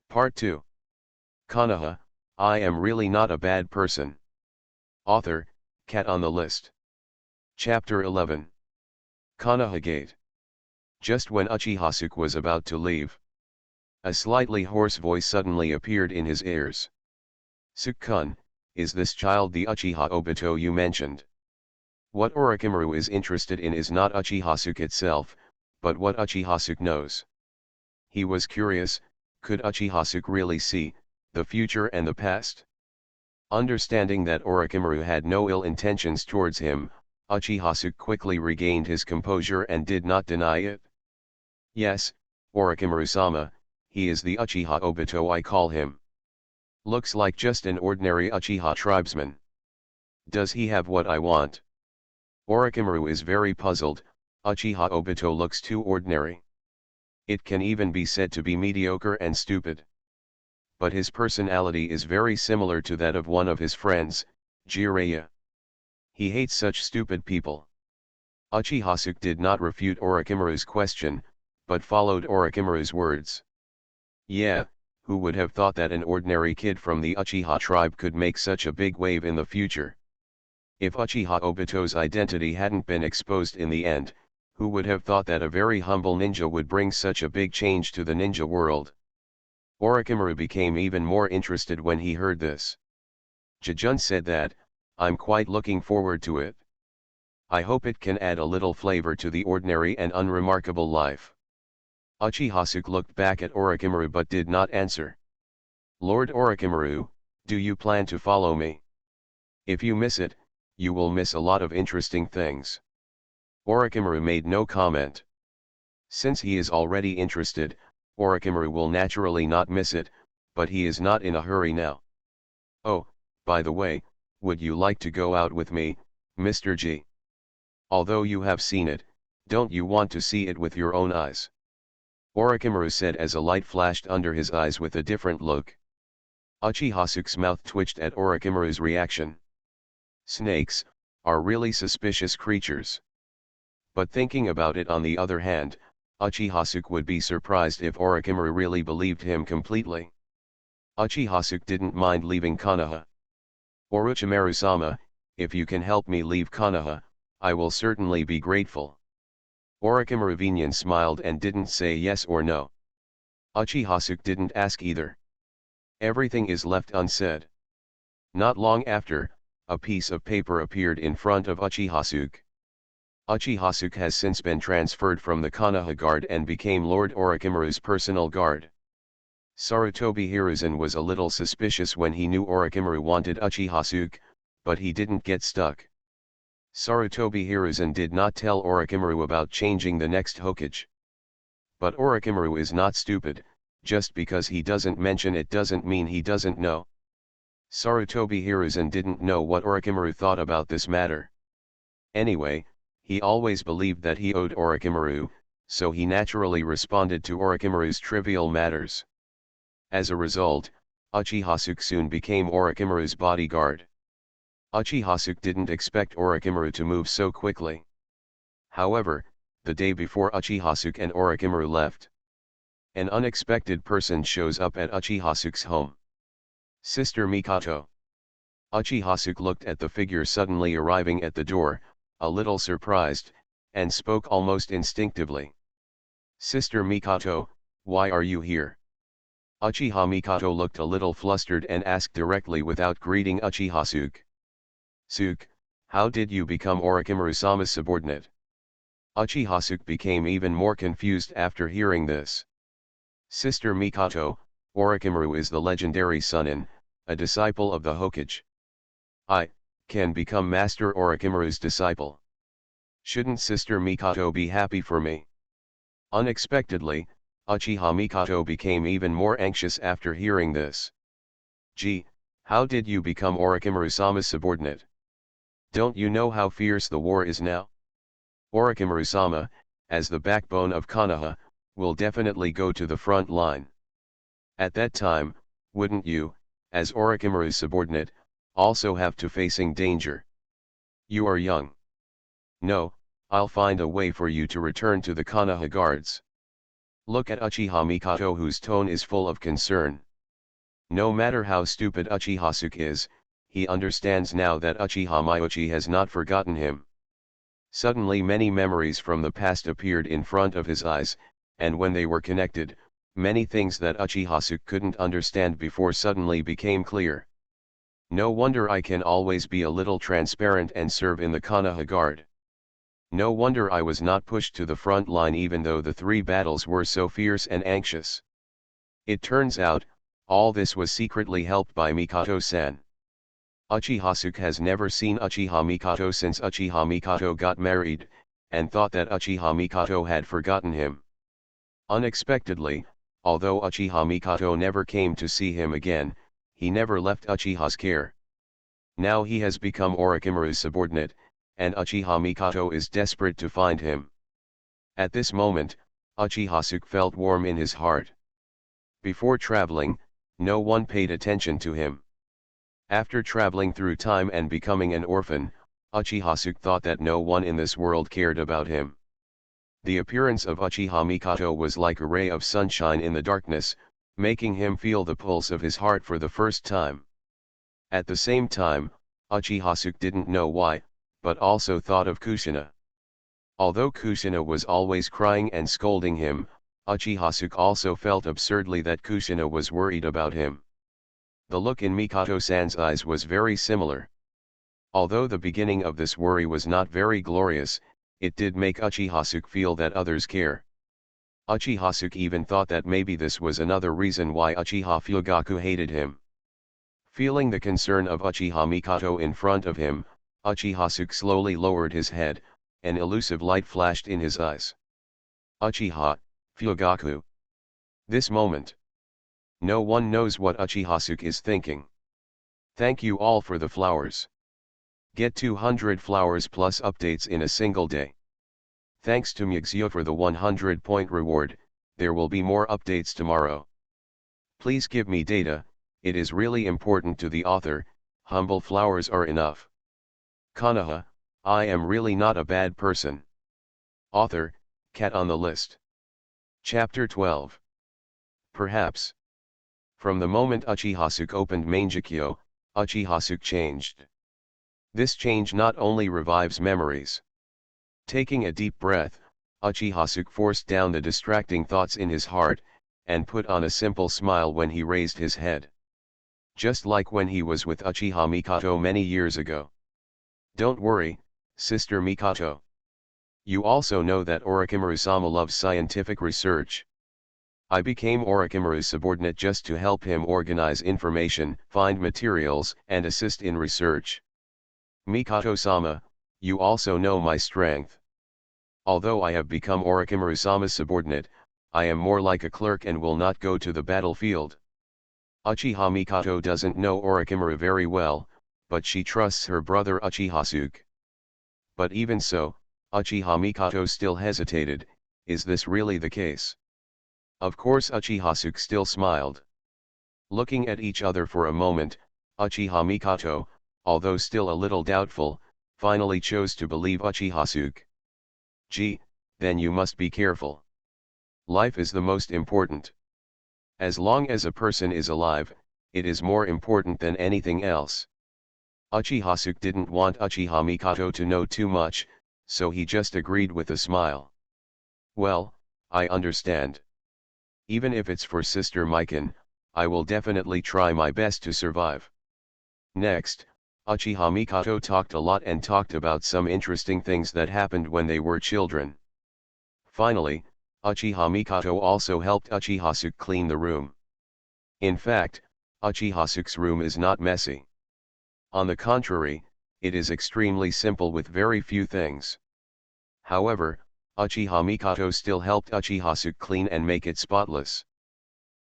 Part 2. Konoha, I am really not a bad person. Author, Cat on the List. Chapter 11. Konoha Gate. Just when Uchihasuke was about to leave, a slightly hoarse voice suddenly appeared in his ears. Suke-kun, is this child the Uchiha Obito you mentioned? What Orochimaru is interested in is not Uchihasuke itself, but what Uchihasuke knows. He was curious, could Uchihasuke really see the future and the past? Understanding that Orochimaru had no ill intentions towards him, Uchihasuke quickly regained his composure and did not deny it. Yes, Orochimaru-sama, he is the Uchiha Obito I call him. Looks like just an ordinary Uchiha tribesman. Does he have what I want? Orochimaru is very puzzled. Uchiha Obito looks too ordinary. It can even be said to be mediocre and stupid. But his personality is very similar to that of one of his friends, Jiraiya. He hates such stupid people. Uchihasuke did not refute Orochimaru's question, but followed Orochimaru's words. Yeah, who would have thought that an ordinary kid from the Uchiha tribe could make such a big wave in the future? If Uchiha Obito's identity hadn't been exposed in the end, who would have thought that a very humble ninja would bring such a big change to the ninja world? Orochimaru became even more interested when he heard this. Jijun said that, I'm quite looking forward to it. I hope it can add a little flavor to the ordinary and unremarkable life. Uchihasuke looked back at Orochimaru but did not answer. Lord Orochimaru, do you plan to follow me? If you miss it, you will miss a lot of interesting things. Orochimaru made no comment. Since he is already interested, Orochimaru will naturally not miss it, but he is not in a hurry now. Oh, by the way, would you like to go out with me, Mr. G? Although you have seen it, don't you want to see it with your own eyes? Orochimaru said as a light flashed under his eyes with a different look. Uchihasuke's mouth twitched at Orochimaru's reaction. Snakes are really suspicious creatures. But thinking about it on the other hand, Uchihasuke would be surprised if Orochimaru really believed him completely. Uchihasuke didn't mind leaving Konoha. Orochimaru-sama, if you can help me leave Konoha, I will certainly be grateful. Orochimaru Vinyan smiled and didn't say yes or no. Uchihasuke didn't ask either. Everything is left unsaid. Not long after, a piece of paper appeared in front of Uchihasuke. Uchihasuke has since been transferred from the Konoha Guard and became Lord Orochimaru's personal guard. Sarutobi Hiruzen was a little suspicious when he knew Orochimaru wanted Uchihasuke, but he didn't get stuck. Sarutobi Hiruzen did not tell Orochimaru about changing the next Hokage. But Orochimaru is not stupid, just because he doesn't mention it doesn't mean he doesn't know. Sarutobi Hiruzen didn't know what Orochimaru thought about this matter. Anyway, he always believed that he owed Orochimaru, so he naturally responded to Orochimaru's trivial matters. As a result, Uchihasuke soon became Orochimaru's bodyguard. Uchihasuke didn't expect Orochimaru to move so quickly. However, the day before Uchihasuke and Orochimaru left, an unexpected person shows up at Uchihasuke's home. Sister Mikoto. Uchihasuke looked at the figure suddenly arriving at the door, a little surprised, and spoke almost instinctively. Sister Mikoto, why are you here? Uchiha Mikoto looked a little flustered and asked directly without greeting Uchihasuke. Suke, how did you become Orochimaru-sama's subordinate? Uchihasuke became even more confused after hearing this. Sister Mikoto, Orochimaru is the legendary Sunin, a disciple of the Hokage. I can become Master Orochimaru's disciple. Shouldn't Sister Mikoto be happy for me? Unexpectedly, Uchiha Mikoto became even more anxious after hearing this. Gee, how did you become Orochimaru-sama's subordinate? Don't you know how fierce the war is now? Orochimaru-sama, as the backbone of Konoha, will definitely go to the front line. At that time, wouldn't you, as Orochimaru's subordinate, also have to facing danger? You are young. No, I'll find a way for you to return to the Konoha guards. Look at Uchiha Mikoto, whose tone is full of concern. No matter how stupid Uchiha Sasuke is, he understands now that Uchiha Myochi has not forgotten him. Suddenly many memories from the past appeared in front of his eyes, and when they were connected, many things that Uchiha Sasuke couldn't understand before suddenly became clear. No wonder I can always be a little transparent and serve in the Konoha Guard. No wonder I was not pushed to the front line even though the 3 battles were so fierce and anxious. It turns out, all this was secretly helped by Mikoto-san. Uchiha Sasuke has never seen Uchiha Mikoto since Uchiha Mikoto got married, and thought that Uchiha Mikoto had forgotten him. Unexpectedly, although Uchiha Mikoto never came to see him again, he never left Uchiha's care. Now he has become Orochimaru's subordinate, and Uchiha Mikoto is desperate to find him. At this moment, Uchiha Sasuke felt warm in his heart. Before traveling, no one paid attention to him. After traveling through time and becoming an orphan, Uchiha Sasuke thought that no one in this world cared about him. The appearance of Uchiha Mikoto was like a ray of sunshine in the darkness, making him feel the pulse of his heart for the first time. At the same time, Uchiha Sasuke didn't know why, but also thought of Kushina. Although Kushina was always crying and scolding him, Uchiha Sasuke also felt absurdly that Kushina was worried about him. The look in Mikoto-san's eyes was very similar. Although the beginning of this worry was not very glorious, it did make Uchiha Sasuke feel that others care. Uchiha Sasuke even thought that maybe this was another reason why Uchiha Fugaku hated him. Feeling the concern of Uchiha Mikoto in front of him, Uchiha Sasuke slowly lowered his head, an elusive light flashed in his eyes. Uchiha Fugaku. This moment. No one knows what Uchiha Sasuke is thinking. Thank you all for the flowers. Get 200 flowers plus updates in a single day. Thanks to Mugzio for the 100-point reward, there will be more updates tomorrow. Please give me data, it is really important to the author, humble flowers are enough. Konoha, I am really not a bad person. Author, Cat on the List. Chapter 12. Perhaps. From the moment Uchiha Sasuke opened Mangekyo, Uchiha Sasuke changed. This change not only revives memories. Taking a deep breath, Uchiha Sasuke forced down the distracting thoughts in his heart, and put on a simple smile when he raised his head. Just like when he was with Uchiha Mikoto many years ago. Don't worry, Sister Mikoto. You also know that Orochimaru-sama loves scientific research. I became Orochimaru's subordinate just to help him organize information, find materials, and assist in research. Mikoto-sama, you also know my strength. Although I have become Orochimaru-sama's subordinate, I am more like a clerk and will not go to the battlefield. Uchiha Mikoto doesn't know Orochimaru very well, but she trusts her brother Uchiha Sasuke. But even so, Uchiha Mikoto still hesitated, is this really the case? Of course Uchiha Sasuke still smiled. Looking at each other for a moment, Uchiha Mikoto, although still a little doubtful, finally chose to believe Uchiha Sasuke. Gee, then you must be careful. Life is the most important. As long as a person is alive, it is more important than anything else. Uchiha Sasuke didn't want Uchiha Mikoto to know too much, so he just agreed with a smile. Well, I understand. Even if it's for Sister Mikan, I will definitely try my best to survive. Next, Uchiha Mikoto talked a lot and talked about some interesting things that happened when they were children. Finally, Uchiha Mikoto also helped Uchiha Sasuke clean the room. In fact, Uchiha Sasuke's room is not messy. On the contrary, it is extremely simple with very few things. However, Uchiha Mikoto still helped Uchiha Sasuke clean and make it spotless.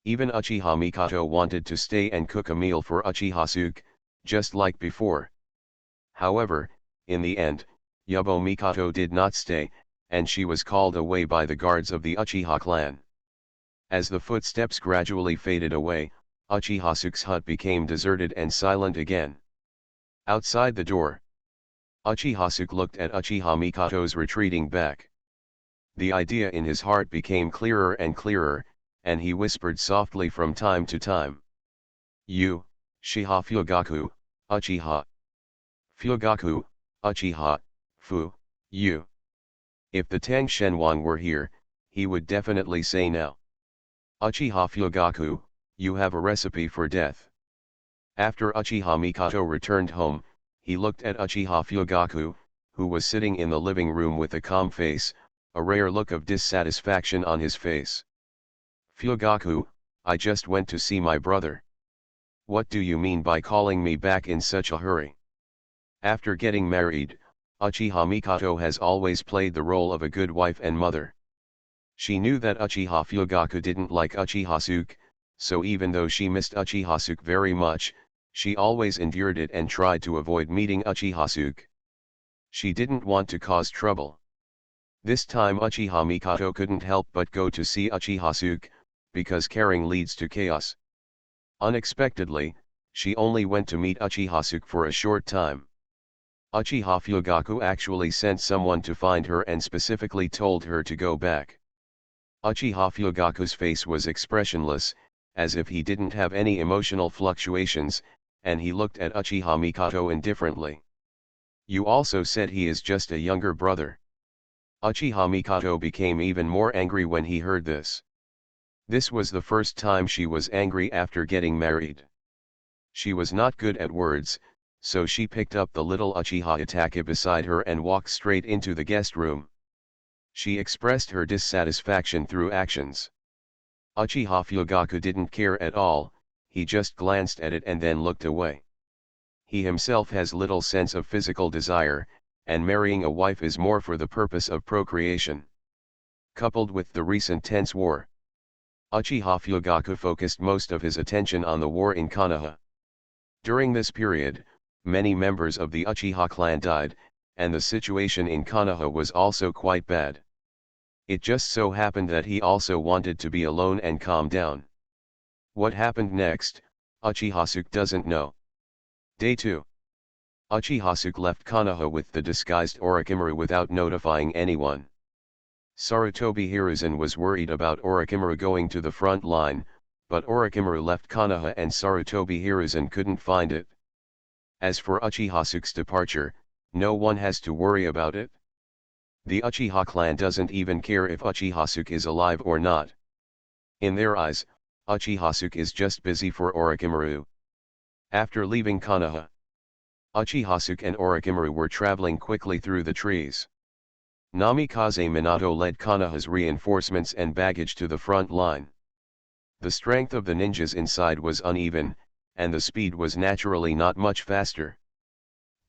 Even Uchiha Mikoto wanted to stay and cook a meal for Uchiha Sasuke, just like before. However, in the end, Yubo Mikoto did not stay, and she was called away by the guards of the Uchiha clan. As the footsteps gradually faded away, Uchiha Sasuke's hut became deserted and silent again. Outside the door, Uchiha Sasuke looked at Uchiha Mikoto's retreating back. The idea in his heart became clearer and clearer, and he whispered softly from time to time. You, Shiha Fugaku, Uchiha. Fugaku, Uchiha, Fu, you. If the Tang Shenhuang were here, he would definitely say now. Uchiha Fugaku, you have a recipe for death. After Uchiha Mikoto returned home, he looked at Uchiha Fugaku, who was sitting in the living room with a calm face, a rare look of dissatisfaction on his face. Fugaku, I just went to see my brother. What do you mean by calling me back in such a hurry? After getting married, Uchiha Mikoto has always played the role of a good wife and mother. She knew that Uchiha Fugaku didn't like Uchiha Suke, so even though she missed Uchiha Suke very much, she always endured it and tried to avoid meeting Uchiha Suke. She didn't want to cause trouble. This time Uchiha Mikoto couldn't help but go to see Uchiha Suke, because caring leads to chaos. Unexpectedly, she only went to meet Uchiha Suke for a short time. Uchiha Fugaku actually sent someone to find her and specifically told her to go back. Uchiha Fugaku's face was expressionless, as if he didn't have any emotional fluctuations, and he looked at Uchiha Mikoto indifferently. You also said he is just a younger brother. Uchiha Mikoto became even more angry when he heard this. This was the first time she was angry after getting married. She was not good at words, so she picked up the little Uchiha Itachi beside her and walked straight into the guest room. She expressed her dissatisfaction through actions. Uchiha Fugaku didn't care at all, he just glanced at it and then looked away. He himself has little sense of physical desire, and marrying a wife is more for the purpose of procreation. Coupled with the recent tense war, Uchiha Fugaku focused most of his attention on the war in Konoha. During this period, many members of the Uchiha clan died, and the situation in Konoha was also quite bad. It just so happened that he also wanted to be alone and calm down. What happened next, Uchiha Suke doesn't know. Day 2. Uchiha Suke left Konoha with the disguised Orochimaru without notifying anyone. Sarutobi Hiruzen was worried about Orochimaru going to the front line, but Orochimaru left Konoha and Sarutobi Hiruzen couldn't find it. As for Uchiha Suke's departure, no one has to worry about it. The Uchiha clan doesn't even care if Uchiha Suke is alive or not. In their eyes, Uchiha Suke is just busy for Orochimaru. After leaving Konoha, Uchiha Suke and Orochimaru were traveling quickly through the trees. Namikaze Minato led Konoha's reinforcements and baggage to the front line. The strength of the ninjas inside was uneven, and the speed was naturally not much faster.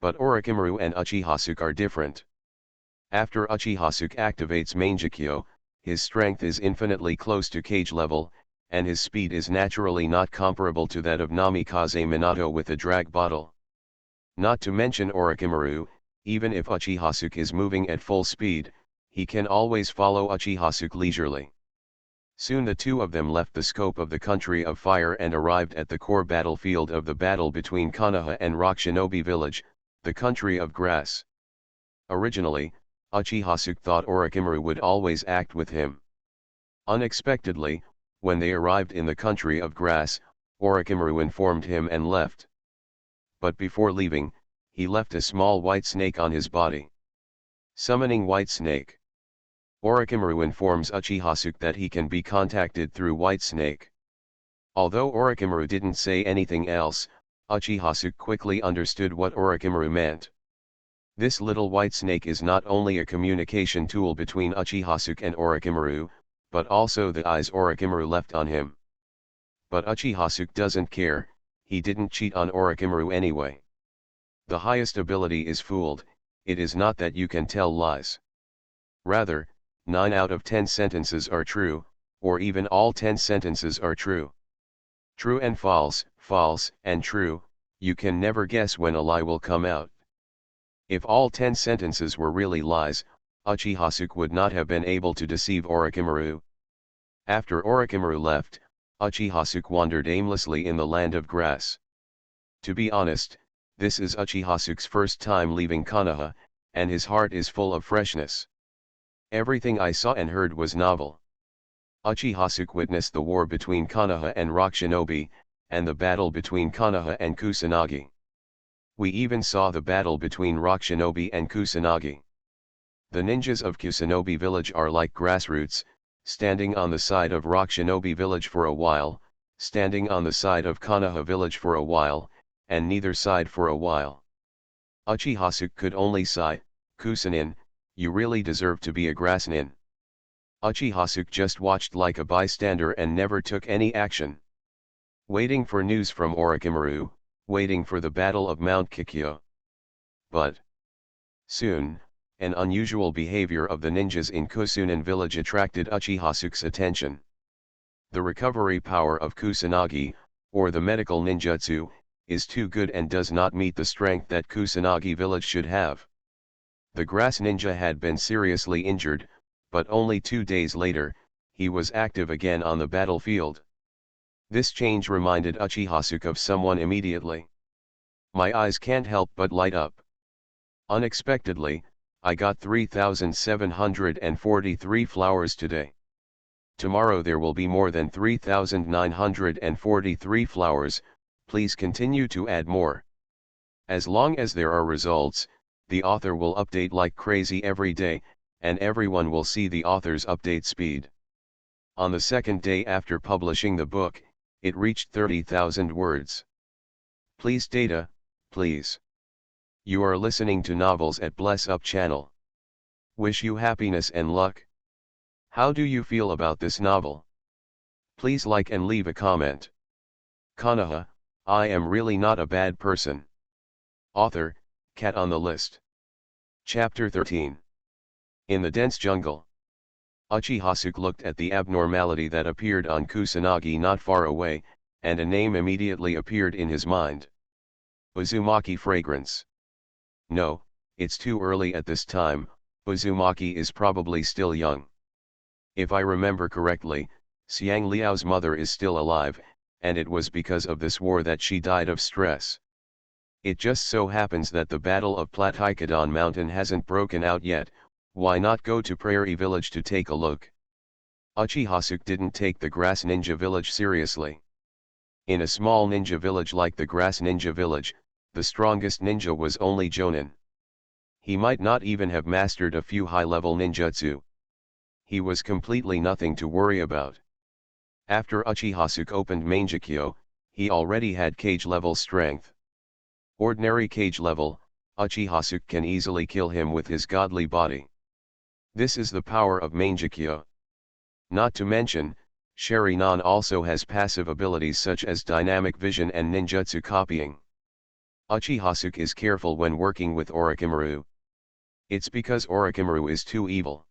But Orochimaru and Uchiha Suke are different. After Uchiha Suke activates Mangekyo, his strength is infinitely close to cage level, and his speed is naturally not comparable to that of Namikaze Minato with a drag bottle. Not to mention Orochimaru, even if Uchiha Suke is moving at full speed, he can always follow Uchiha Suke leisurely. Soon the two of them left the scope of the country of fire and arrived at the core battlefield of the battle between Konoha and Rock Shinobi Village, the country of grass. Originally, Uchiha Suke thought Orochimaru would always act with him. Unexpectedly, when they arrived in the country of grass, Orochimaru informed him and left. But before leaving, he left a small white snake on his body. Summoning White Snake. Orochimaru informs Uchiha Suke that he can be contacted through White Snake. Although Orochimaru didn't say anything else, Uchiha Suke quickly understood what Orochimaru meant. This little white snake is not only a communication tool between Uchiha Suke and Orochimaru, but also the eyes Orochimaru left on him. But Uchiha Suke doesn't care, he didn't cheat on Orochimaru anyway. The highest ability is fooled, it is not that you can tell lies. Rather, 9 out of 10 sentences are true, or even all 10 sentences are true. True and false, false and true, you can never guess when a lie will come out. If all 10 sentences were really lies, Uchiha Suke would not have been able to deceive Orochimaru. After Orochimaru left, Uchiha Suke wandered aimlessly in the land of grass. To be honest, this is Uchiha Suke's first time leaving Konoha, and his heart is full of freshness. Everything I saw and heard was novel. Uchihasuke witnessed the war between Konoha and Rock Shinobi, and the battle between Konoha and Kusanagi. We even saw the battle between Rock Shinobi and Kusanagi. The ninjas of Kusanagi village are like grassroots, standing on the side of Rock Shinobi village for a while, standing on the side of Konoha village for a while, and neither side for a while. Uchihasuke could only sigh, "Kusanin, you really deserve to be a grass nin." Uchihasuke just watched like a bystander and never took any action. Waiting for news from Orochimaru, waiting for the Battle of Mount Kikyo. But soon, an unusual behavior of the ninjas in Kusunan village attracted Uchihasuke's attention. The recovery power of Kusanagi, or the medical ninjutsu, is too good and does not meet the strength that Kusanagi village should have. The grass ninja had been seriously injured, but only 2 days later, he was active again on the battlefield. This change reminded Uchihasuke of someone immediately. My eyes can't help but light up. Unexpectedly, I got 3,743 flowers today. Tomorrow there will be more than 3,943 flowers, please continue to add more. As long as there are results, the author will update like crazy every day, and everyone will see the author's update speed. On the second day after publishing the book, it reached 30,000 words. Please data, please. You are listening to Novels at Bless Up channel. Wish you happiness and luck. How do you feel about this novel? Please like and leave a comment. Konoha, I am really not a bad person. Author, Cat on the List. Chapter 13. In the dense jungle. Uchihasuke looked at the abnormality that appeared on Kusanagi not far away, and a name immediately appeared in his mind. Uzumaki fragrance. No, it's too early at this time, Uzumaki is probably still young. If I remember correctly, Xiang Liao's mother is still alive, and it was because of this war that she died of stress. It just so happens that the Battle of Platycodon Mountain hasn't broken out yet. Why not go to Prairie Village to take a look? Uchihasuke didn't take the Grass Ninja Village seriously. In a small ninja village like the Grass Ninja Village, the strongest ninja was only Jonin. He might not even have mastered a few high-level ninjutsu. He was completely nothing to worry about. After Uchihasuke opened Mangekyo, he already had cage-level strength. Ordinary cage level, Uchihasuke can easily kill him with his godly body. This is the power of Mangekyo. Not to mention, Sharingan also has passive abilities such as dynamic vision and ninjutsu copying. Uchihasuke is careful when working with Orochimaru. It's because Orochimaru is too evil.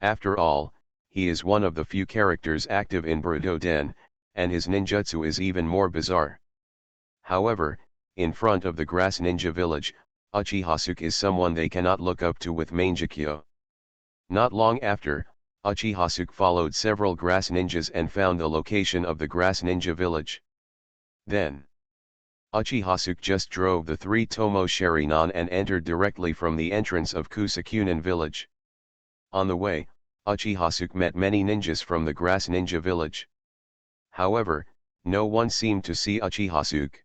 After all, he is one of the few characters active in Burudo-den, and his ninjutsu is even more bizarre. However, in front of the Grass Ninja Village, Uchihasuke is someone they cannot look up to with Mangekyo. Not long after, Uchihasuke followed several grass ninjas and found the location of the Grass Ninja Village. Then, Uchihasuke just drove the 3 Tomo Sharingan and entered directly from the entrance of Kusakunin Village. On the way, Uchihasuke met many ninjas from the Grass Ninja Village. However, no one seemed to see Uchihasuke.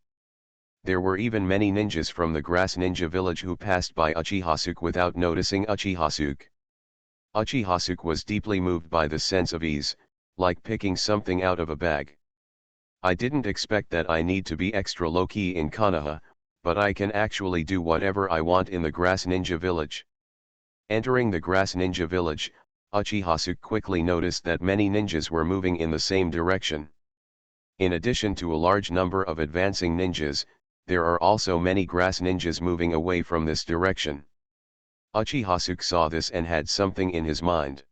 There were even many ninjas from the Grass Ninja Village who passed by Uchihasuke without noticing Uchihasuke. Uchihasuke was deeply moved by the sense of ease, like picking something out of a bag. I didn't expect that I need to be extra low-key in Konoha, but I can actually do whatever I want in the Grass Ninja Village. Entering the Grass Ninja Village, Uchihasuke quickly noticed that many ninjas were moving in the same direction. In addition to a large number of advancing ninjas, there are also many grass ninjas moving away from this direction. Uchihasuke saw this and had something in his mind.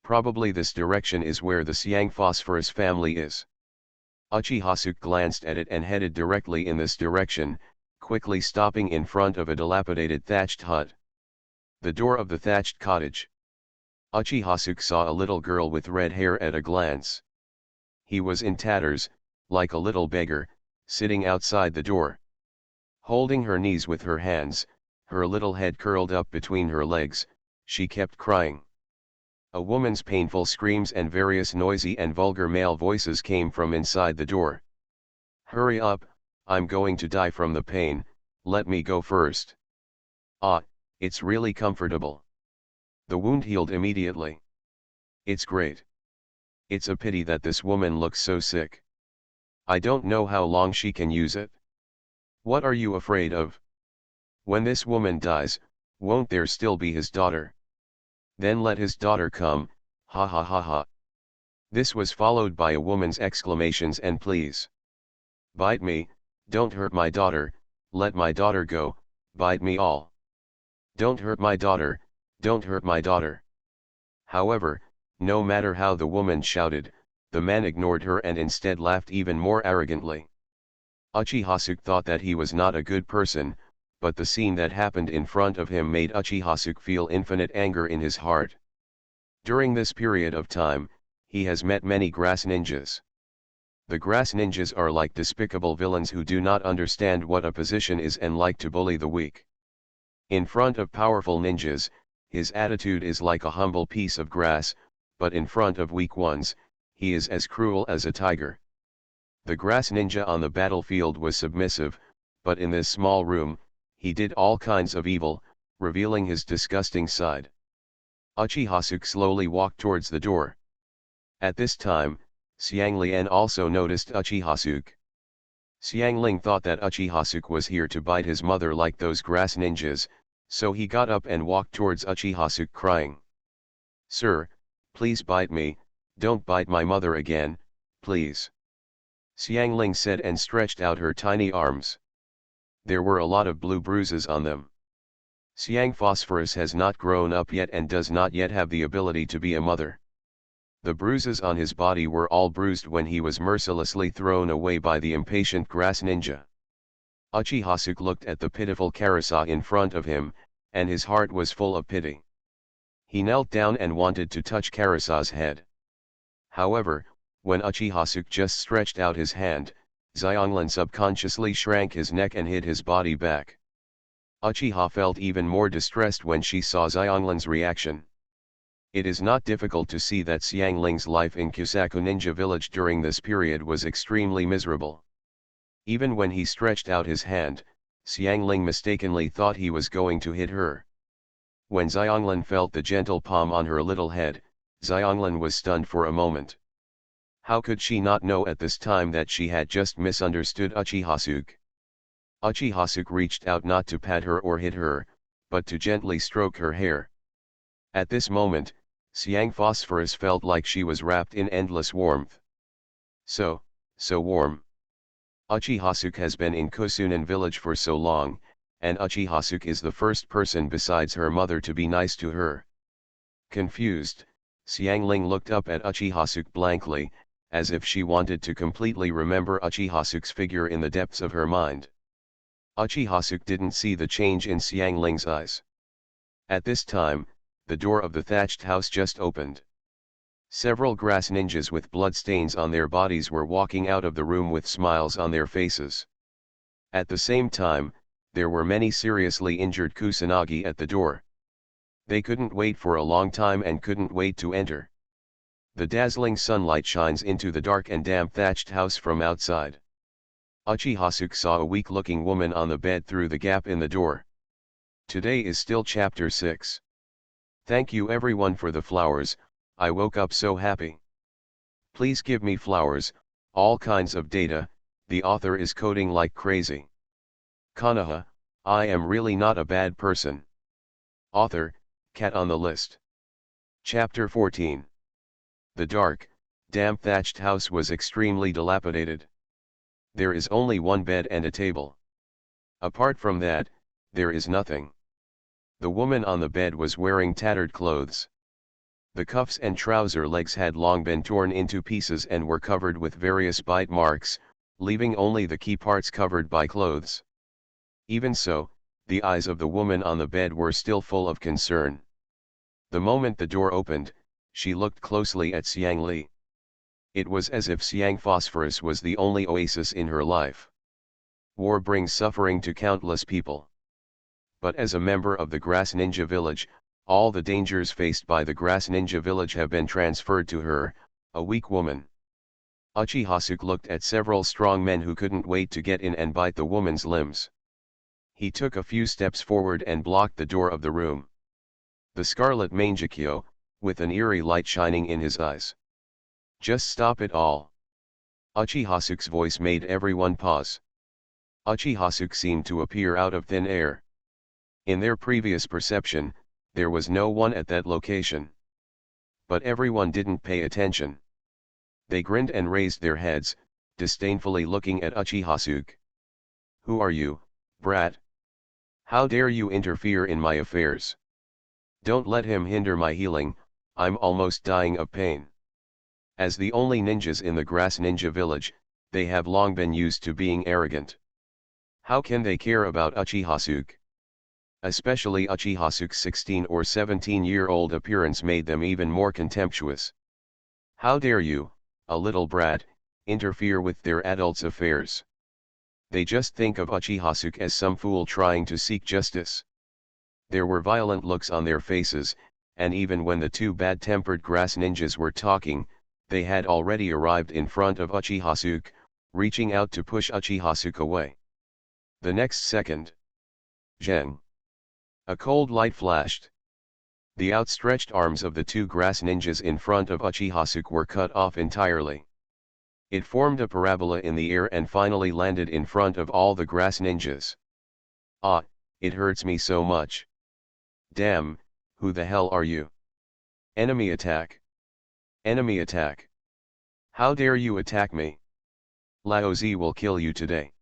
Probably this direction is where the Xiang Phosphorus family is. Uchihasuke glanced at it and headed directly in this direction, quickly stopping in front of a dilapidated thatched hut. The door of the thatched cottage. Uchihasuke saw a little girl with red hair at a glance. He was in tatters, like a little beggar, sitting outside the door. Holding her knees with her hands, her little head curled up between her legs, She kept crying. A woman's painful screams and various noisy and vulgar male voices came from inside the door. "Hurry up, I'm going to die from the pain, let me go first." "Ah, it's really comfortable. The wound healed immediately. It's great. It's a pity that this woman looks so sick. I don't know how long she can use it." "What are you afraid of? When this woman dies, won't there still be his daughter? Then let his daughter come, ha ha ha ha." This was followed by a woman's exclamations and pleas. "Bite me, don't hurt my daughter, let my daughter go, bite me all. Don't hurt my daughter, don't hurt my daughter." However, no matter how the woman shouted, the man ignored her and instead laughed even more arrogantly. Uchihasuke thought that he was not a good person, but the scene that happened in front of him made Uchihasuke feel infinite anger in his heart. During this period of time, he has met many grass ninjas. The grass ninjas are like despicable villains who do not understand what a position is and like to bully the weak. In front of powerful ninjas, his attitude is like a humble piece of grass, but in front of weak ones, he is as cruel as a tiger. The grass ninja on the battlefield was submissive, but in this small room, he did all kinds of evil, revealing his disgusting side. Uchihasuke slowly walked towards the door. At this time, Xianglian also noticed Uchihasuke. Xiangling thought that Uchihasuke was here to bite his mother like those grass ninjas, so he got up and walked towards Uchihasuke crying. "Sir, please bite me, don't bite my mother again, please," Xiangling said and stretched out her tiny arms. There were a lot of blue bruises on them. Xiang Phosphorus has not grown up yet and does not yet have the ability to be a mother. The bruises on his body were all bruised when he was mercilessly thrown away by the impatient grass ninja. Uchihasuke looked at the pitiful Karasa in front of him, and his heart was full of pity. He knelt down and wanted to touch Karasa's head. However, when Uchihasuke just stretched out his hand, Xianglin subconsciously shrank his neck and hid his body back. Uchiha felt even more distressed when she saw Xianglin's reaction. It is not difficult to see that Xiangling's life in Kusaku Ninja Village during this period was extremely miserable. Even when he stretched out his hand, Xiangling mistakenly thought he was going to hit her. When Xianglin felt the gentle palm on her little head, Xianglin was stunned for a moment. How could she not know at this time that she had just misunderstood Uchihasuke? Uchihasuke reached out not to pat her or hit her, but to gently stroke her hair. At this moment, Xiang Phosphorus felt like she was wrapped in endless warmth. So warm. Uchihasuke has been in Kosunan village for so long, and Uchihasuke is the first person besides her mother to be nice to her. Confused, Xiangling looked up at Uchihasuke blankly, as if she wanted to completely remember Uchihasuke's figure in the depths of her mind. Uchihasuke didn't see the change in Xiangling's eyes. At this time, the door of the thatched house just opened. Several grass ninjas with blood stains on their bodies were walking out of the room with smiles on their faces. At the same time, there were many seriously injured Kusanagi at the door. They couldn't wait for a long time and couldn't wait to enter. The dazzling sunlight shines into the dark and damp thatched house from outside. Uchihasuke saw a weak-looking woman on the bed through the gap in the door. Today is still chapter 6. Thank you everyone for the flowers, I woke up so happy. Please give me flowers, all kinds of data, the author is coding like crazy. Konoha, I am really not a bad person. Author, cat on the list. Chapter 14. The dark, damp thatched house was extremely dilapidated. There is only one bed and a table. Apart from that, there is nothing. The woman on the bed was wearing tattered clothes. The cuffs and trouser legs had long been torn into pieces and were covered with various bite marks, leaving only the key parts covered by clothes. Even so, the eyes of the woman on the bed were still full of concern. The moment the door opened, she looked closely at Xiang Li. It was as if Xiang Phosphorus was the only oasis in her life. War brings suffering to countless people. But as a member of the Grass Ninja Village, All the dangers faced by the grass ninja village have been transferred to her, a weak woman. Uchihasuke looked at several strong men who couldn't wait to get in and bite the woman's limbs. He took a few steps forward and blocked the door of the room. The scarlet Mangekyo, with an eerie light shining in his eyes. Just stop it all. Uchihasuke's voice made everyone pause. Uchihasuke seemed to appear out of thin air. In their previous perception, there was no one at that location. But everyone didn't pay attention. They grinned and raised their heads, disdainfully looking at Uchihasuke. Who are you, brat? How dare you interfere in my affairs? Don't let him hinder my healing, I'm almost dying of pain. As the only ninjas in the grass ninja village, they have long been used to being arrogant. How can they care about Uchihasuke? Especially Uchihasuke's 16 or 17-year-old appearance made them even more contemptuous. How dare you, a little brat, interfere with their adults' affairs? They just think of Uchihasuke as some fool trying to seek justice. There were violent looks on their faces, and even when the two bad-tempered grass ninjas were talking, they had already arrived in front of Uchihasuke, reaching out to push Uchihasuke away. The next second, Zheng. A cold light flashed. The outstretched arms of the two grass ninjas in front of Uchihasuke were cut off entirely. It formed a parabola in the air and finally landed in front of all the grass ninjas. Ah, it hurts me so much. Damn, who the hell are you? Enemy attack. Enemy attack. How dare you attack me? Laozi will kill you today.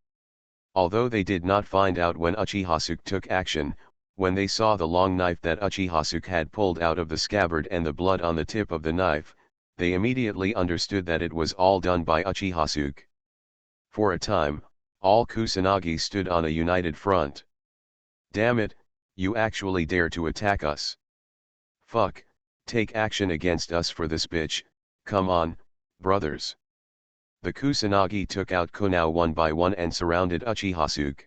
Although they did not find out when Uchihasuke took action, when they saw the long knife that Uchihasuke had pulled out of the scabbard and the blood on the tip of the knife, they immediately understood that it was all done by Uchihasuke. For a time, all Kusanagi stood on a united front. Damn it, you actually dare to attack us. Fuck, take action against us for this bitch, come on, brothers. The Kusanagi took out Konoha one by one and surrounded Uchihasuke.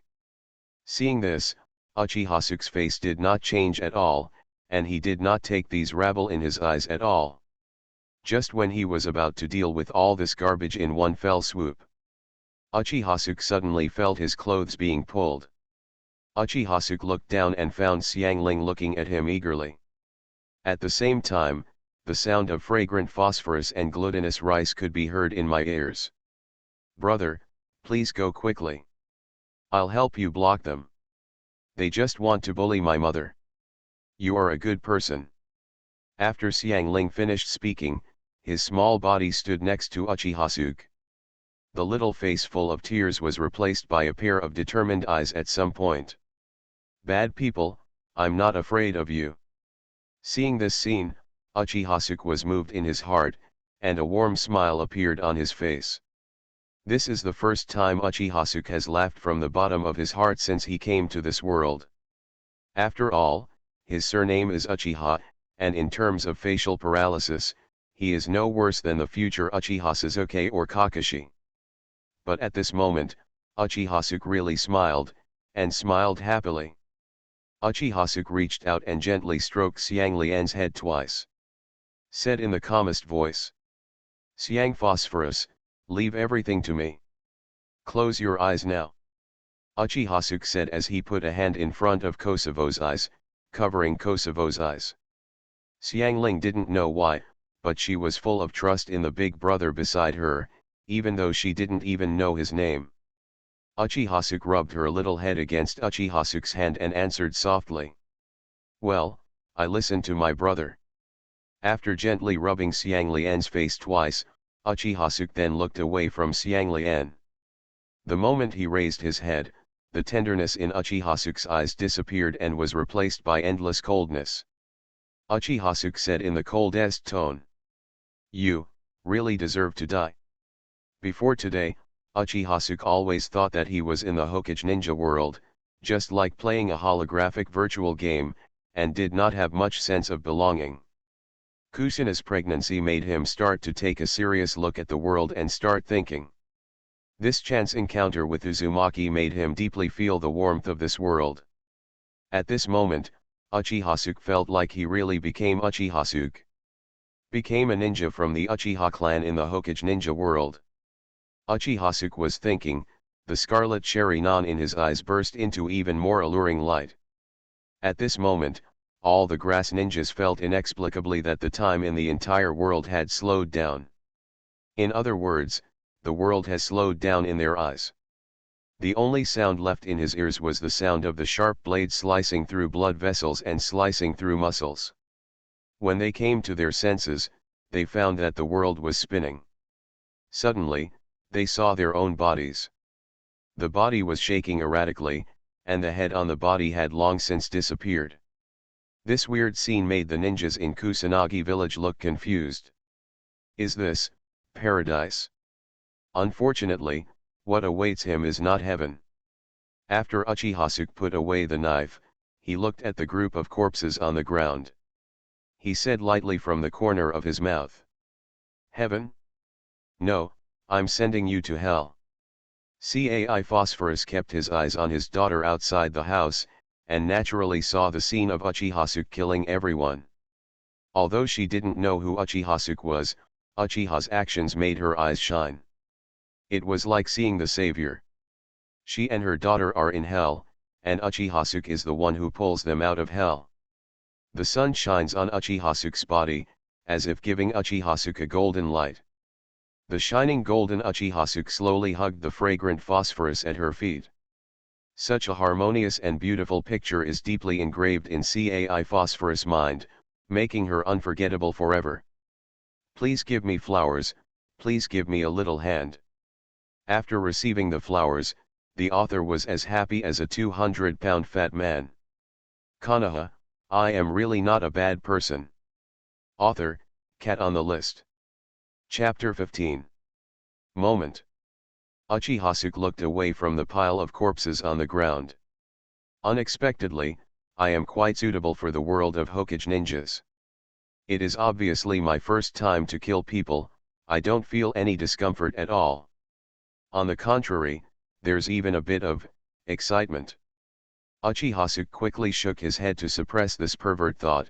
Seeing this, Uchihasuke's face did not change at all, and he did not take these rabble in his eyes at all. Just when he was about to deal with all this garbage in one fell swoop, Uchihasuke suddenly felt his clothes being pulled. Uchihasuke looked down and found Xiangling looking at him eagerly. At the same time, the sound of fragrant phosphorus and glutinous rice could be heard in my ears. Brother, please go quickly. I'll help you block them. They just want to bully my mother. You are a good person. After Xiangling finished speaking, his small body stood next to Uchihasuke. The little face full of tears was replaced by a pair of determined eyes at some point. Bad people, I'm not afraid of you. Seeing this scene, Uchihasuke was moved in his heart, and a warm smile appeared on his face. This is the first time Uchihasuke has laughed from the bottom of his heart since he came to this world. After all, his surname is Uchiha, and in terms of facial paralysis, he is no worse than the future Uchiha Sasuke or Kakashi. But at this moment, Uchihasuke really smiled, and smiled happily. Uchihasuke reached out and gently stroked Xianglian's head twice. Said in the calmest voice. Xiang Phosphorus, leave everything to me. Close your eyes now. Uchihasuke said as he put a hand in front of Kosovo's eyes, covering Kosovo's eyes. Xiangling didn't know why, but she was full of trust in the big brother beside her, even though she didn't even know his name. Uchihasuke rubbed her little head against Uchihasuke's hand and answered softly. Well, I listened to my brother. After gently rubbing Xianglian's face twice, Uchihasuke then looked away from Xianglian. The moment he raised his head, the tenderness in Uchihasuke's eyes disappeared and was replaced by endless coldness. Uchihasuke said in the coldest tone. You, really deserve to die. Before today, Uchihasuke always thought that he was in the Hokage ninja world, just like playing a holographic virtual game, and did not have much sense of belonging. Kushina's pregnancy made him start to take a serious look at the world and start thinking. This chance encounter with Uzumaki made him deeply feel the warmth of this world. At this moment, Uchiha felt like he really became Uchiha. Became a ninja from the Uchiha clan in the Hokage ninja world. Uchiha was thinking, the scarlet cherry non in his eyes burst into even more alluring light. At this moment, all the grass ninjas felt inexplicably that the time in the entire world had slowed down. In other words, the world has slowed down in their eyes. The only sound left in his ears was the sound of the sharp blade slicing through blood vessels and slicing through muscles. When they came to their senses, they found that the world was spinning. Suddenly, they saw their own bodies. The body was shaking erratically, and the head on the body had long since disappeared. This weird scene made the ninjas in Kusanagi village look confused. Is this paradise? Unfortunately, what awaits him is not heaven. After Uchiha put away the knife, he looked at the group of corpses on the ground. He said lightly from the corner of his mouth. Heaven? No, I'm sending you to hell. Cai Phosphorus kept his eyes on his daughter outside the house, and naturally saw the scene of Uchiha killing everyone. Although she didn't know who Uchiha was, Uchiha's actions made her eyes shine. It was like seeing the savior. She and her daughter are in hell, and Uchiha is the one who pulls them out of hell. The sun shines on Uchiha's body, as if giving Uchiha a golden light. The shining golden Uchiha slowly hugged the fragrant phosphorus at her feet. Such a harmonious and beautiful picture is deeply engraved in Cai Phosphorus' mind, making her unforgettable forever. Please give me flowers, please give me a little hand. After receiving the flowers, the author was as happy as a 200-pound fat man. Konoha, I am really not a bad person. Author, Cat on the list. Chapter 15. Moment. Uchiha looked away from the pile of corpses on the ground. Unexpectedly, I am quite suitable for the world of Hokage ninjas. It is obviously my first time to kill people, I don't feel any discomfort at all. On the contrary, there's even a bit of excitement. Uchiha quickly shook his head to suppress this pervert thought.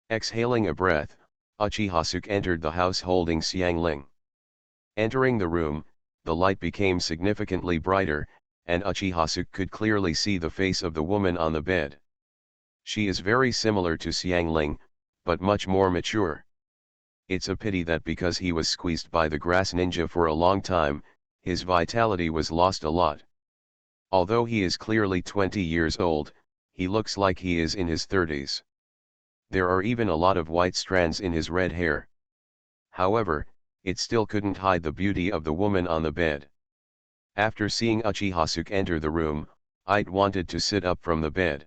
Exhaling a breath, Uchiha entered the house holding Xiangling. Entering the room, the light became significantly brighter, and Uchiha could clearly see the face of the woman on the bed. She is very similar to Xiangling, but much more mature. It's a pity that because he was squeezed by the grass ninja for a long time, his vitality was lost a lot. Although he is clearly 20 years old, he looks like he is in his 30s. There are even a lot of white strands in his red hair. However, it still couldn't hide the beauty of the woman on the bed. After seeing Uchiha enter the room, I'd wanted to sit up from the bed.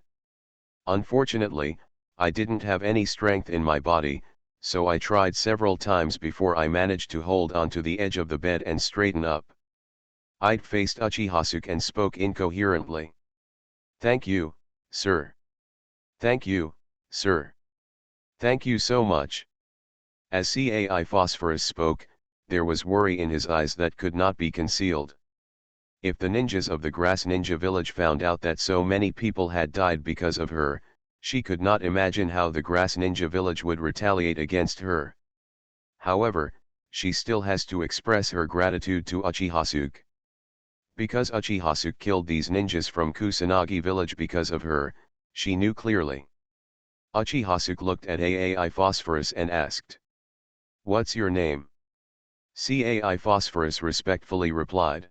Unfortunately, I didn't have any strength in my body, so I tried several times before I managed to hold onto the edge of the bed and straighten up. I'd faced Uchiha and spoke incoherently. Thank you, sir. Thank you, sir. Thank you so much. As Cai Phosphorus spoke, there was worry in his eyes that could not be concealed. If the ninjas of the Grass Ninja Village found out that so many people had died because of her, she could not imagine how the Grass Ninja Village would retaliate against her. However, she still has to express her gratitude to Uchiha. Because Uchiha killed these ninjas from Kusanagi village because of her, she knew clearly. Uchiha looked at Cai Phosphorus and asked. What's your name? Cai Phosphorus respectfully replied.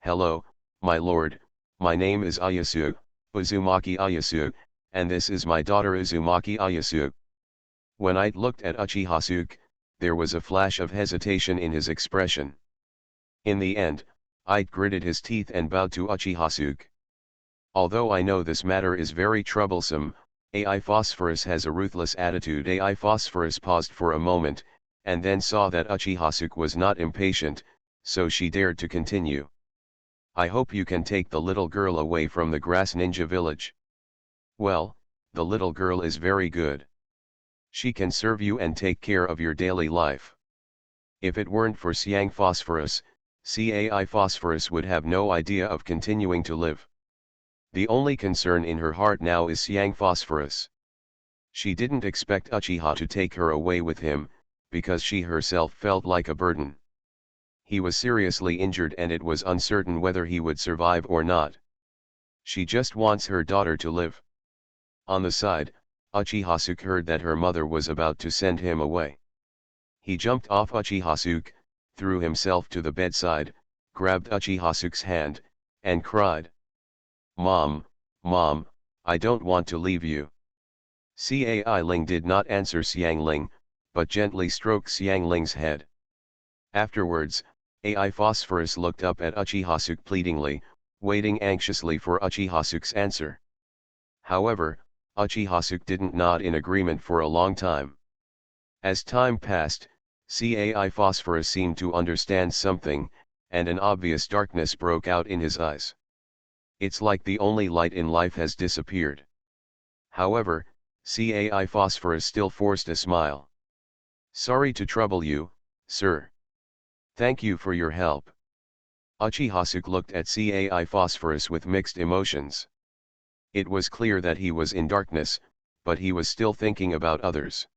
Hello, my lord, my name is Ayasu, Uzumaki Ayasu, and this is my daughter Uzumaki Ayasu. When I looked at Uchiha, there was a flash of hesitation in his expression. In the end, I gritted his teeth and bowed to Uchiha. Although I know this matter is very troublesome, Ai Phosphorus has a ruthless attitude. Ai Phosphorus paused for a moment, and then saw that Uchiha was not impatient, so she dared to continue. I hope you can take the little girl away from the Grass Ninja Village. Well, the little girl is very good. She can serve you and take care of your daily life. If it weren't for Cai Phosphorus, Cai Phosphorus would have no idea of continuing to live. The only concern in her heart now is Siang Phosphorus. She didn't expect Uchiha to take her away with him, because she herself felt like a burden. He was seriously injured and it was uncertain whether he would survive or not. She just wants her daughter to live. On the side, Uchihasuke heard that her mother was about to send him away. He jumped off Uchihasuke, threw himself to the bedside, grabbed Uchihasuke's hand, and cried, "Mom, Mom, I don't want to leave you." Cai Ling did not answer Xiang Ling, but gently stroked Xiang Ling's head. Afterwards, Ai Phosphorus looked up at Uchihasuke pleadingly, waiting anxiously for Uchihasuke's answer. However, Uchihasuke didn't nod in agreement for a long time. As time passed, Cai Phosphorus seemed to understand something, and an obvious darkness broke out in his eyes. It's like the only light in life has disappeared. However, Cai Phosphorus still forced a smile. "Sorry to trouble you, sir. Thank you for your help." Uchihasuke looked at Cai Phosphorus with mixed emotions. It was clear that he was in darkness, but he was still thinking about others.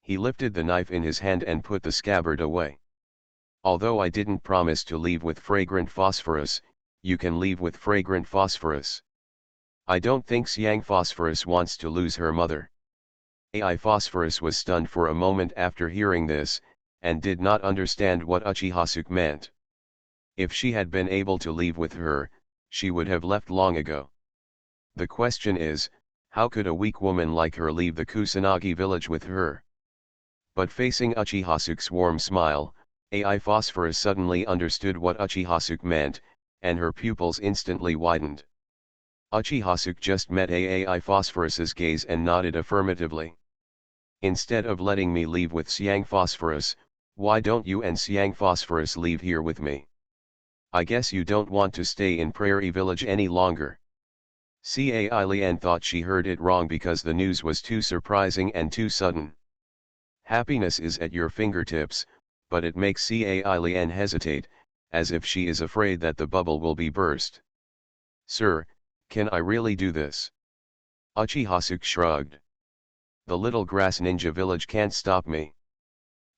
He lifted the knife in his hand and put the scabbard away. "Although I didn't promise to leave with fragrant phosphorus, you can leave with fragrant phosphorus. I don't think Siang Phosphorus wants to lose her mother." Ai Phosphorus was stunned for a moment after hearing this, and did not understand what Uchihasuke meant. If she had been able to leave with her, she would have left long ago. The question is, how could a weak woman like her leave the Kusanagi village with her? But facing Uchihasuke's warm smile, Ai Phosphorus suddenly understood what Uchihasuke meant, and her pupils instantly widened. Uchihasuke just met Ai Phosphorus's gaze and nodded affirmatively. "Instead of letting me leave with Siang Phosphorus, why don't you and Siang Phosphorus leave here with me? I guess you don't want to stay in Prairie Village any longer." Cai Lian thought she heard it wrong because the news was too surprising and too sudden. Happiness is at your fingertips, but it makes Cai Lian hesitate, as if she is afraid that the bubble will be burst. "Sir, can I really do this?" Uchihasuke shrugged. "The little grass ninja village can't stop me.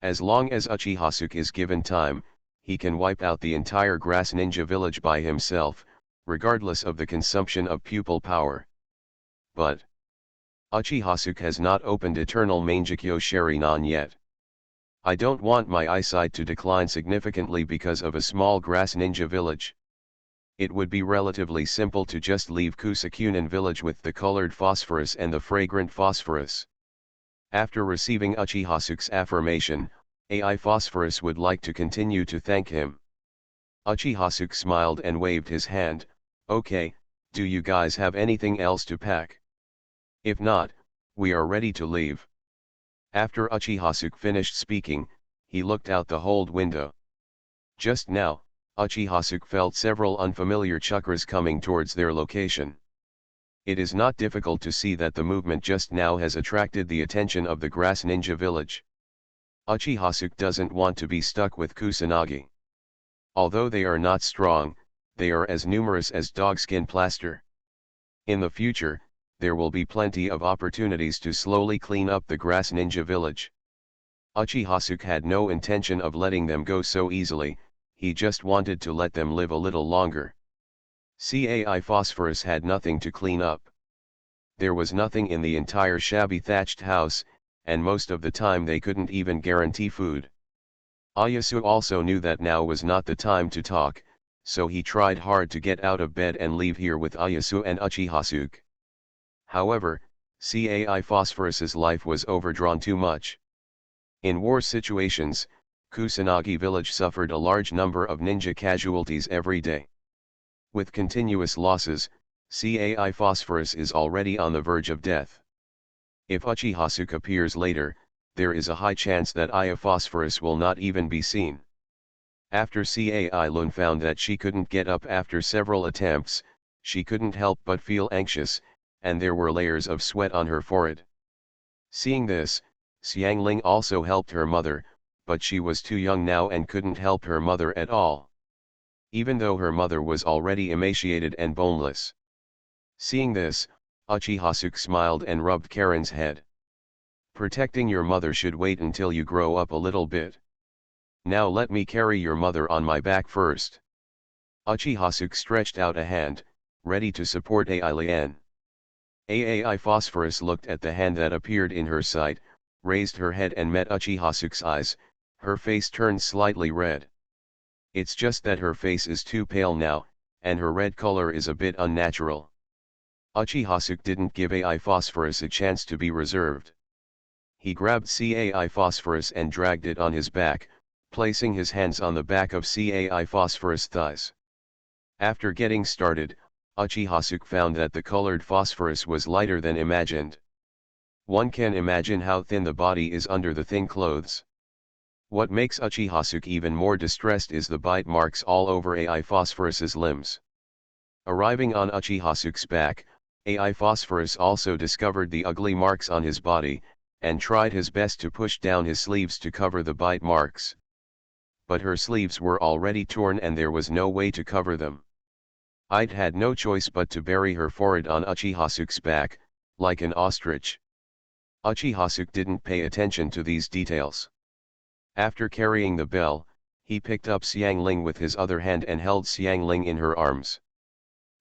As long as Uchihasuke is given time, he can wipe out the entire grass ninja village by himself, regardless of the consumption of pupil power. But Uchihasuke has not opened Eternal Mangekyo Sharinan yet. I don't want my eyesight to decline significantly because of a small grass ninja village. It would be relatively simple to just leave Kusakunan village with the colored phosphorus and the fragrant phosphorus." After receiving Uchihasuke's affirmation, Ai Phosphorus would like to continue to thank him. Uchihasuke smiled and waved his hand. "Okay, do you guys have anything else to pack? If not, we are ready to leave." After Uchihasuke finished speaking, he looked out the hold window. Just now, Uchihasuke felt several unfamiliar chakras coming towards their location. It is not difficult to see that the movement just now has attracted the attention of the grass ninja village. Uchihasuke doesn't want to be stuck with Kusanagi. Although they are not strong, they are as numerous as dogskin plaster. In the future, there will be plenty of opportunities to slowly clean up the grass ninja village. Uchihasuke had no intention of letting them go so easily, he just wanted to let them live a little longer. Cai Phosphorus had nothing to clean up. There was nothing in the entire shabby thatched house, and most of the time they couldn't even guarantee food. Ayasu also knew that now was not the time to talk, so he tried hard to get out of bed and leave here with Ayasu and Uchihasuke. However, Cai Phosphorus's life was overdrawn too much. In war situations, Kusanagi village suffered a large number of ninja casualties every day. With continuous losses, Cai Phosphorus is already on the verge of death. If Uchihasuke appears later, there is a high chance that Ai Phosphorus will not even be seen. After Cai Lun found that she couldn't get up after several attempts, she couldn't help but feel anxious, and there were layers of sweat on her forehead. Seeing this, Xiangling also helped her mother, but she was too young now and couldn't help her mother at all. Even though her mother was already emaciated and boneless. Seeing this, Uchihasuke smiled and rubbed Karen's head. Protecting your mother should wait until you grow up a little bit. Now let me carry your mother on my back first. Uchihasuke stretched out a hand, ready to support Ai Lian. Ai Phosphorus looked at the hand that appeared in her sight, raised her head and met Uchihasuke's eyes. Her face turned slightly red. It's just that her face is too pale now, and her red color is a bit unnatural. Uchihasuke didn't give Ai Phosphorus a chance to be reserved. He grabbed Cai Phosphorus and dragged it on his back, placing his hands on the back of Cai Phosphorus' thighs. After getting started, Uchihasuke found that the colored phosphorus was lighter than imagined. One can imagine how thin the body is under the thin clothes. What makes Uchihasuke even more distressed is the bite marks all over Ai Phosphorus's limbs. Arriving on Uchihasuke's back, Ai Phosphorus also discovered the ugly marks on his body, and tried his best to push down his sleeves to cover the bite marks. But her sleeves were already torn and there was no way to cover them. It had no choice but to bury her forehead on Uchihasuke's back, like an ostrich. Uchihasuke didn't pay attention to these details. After carrying the bell, he picked up Xiangling with his other hand and held Xiangling in her arms.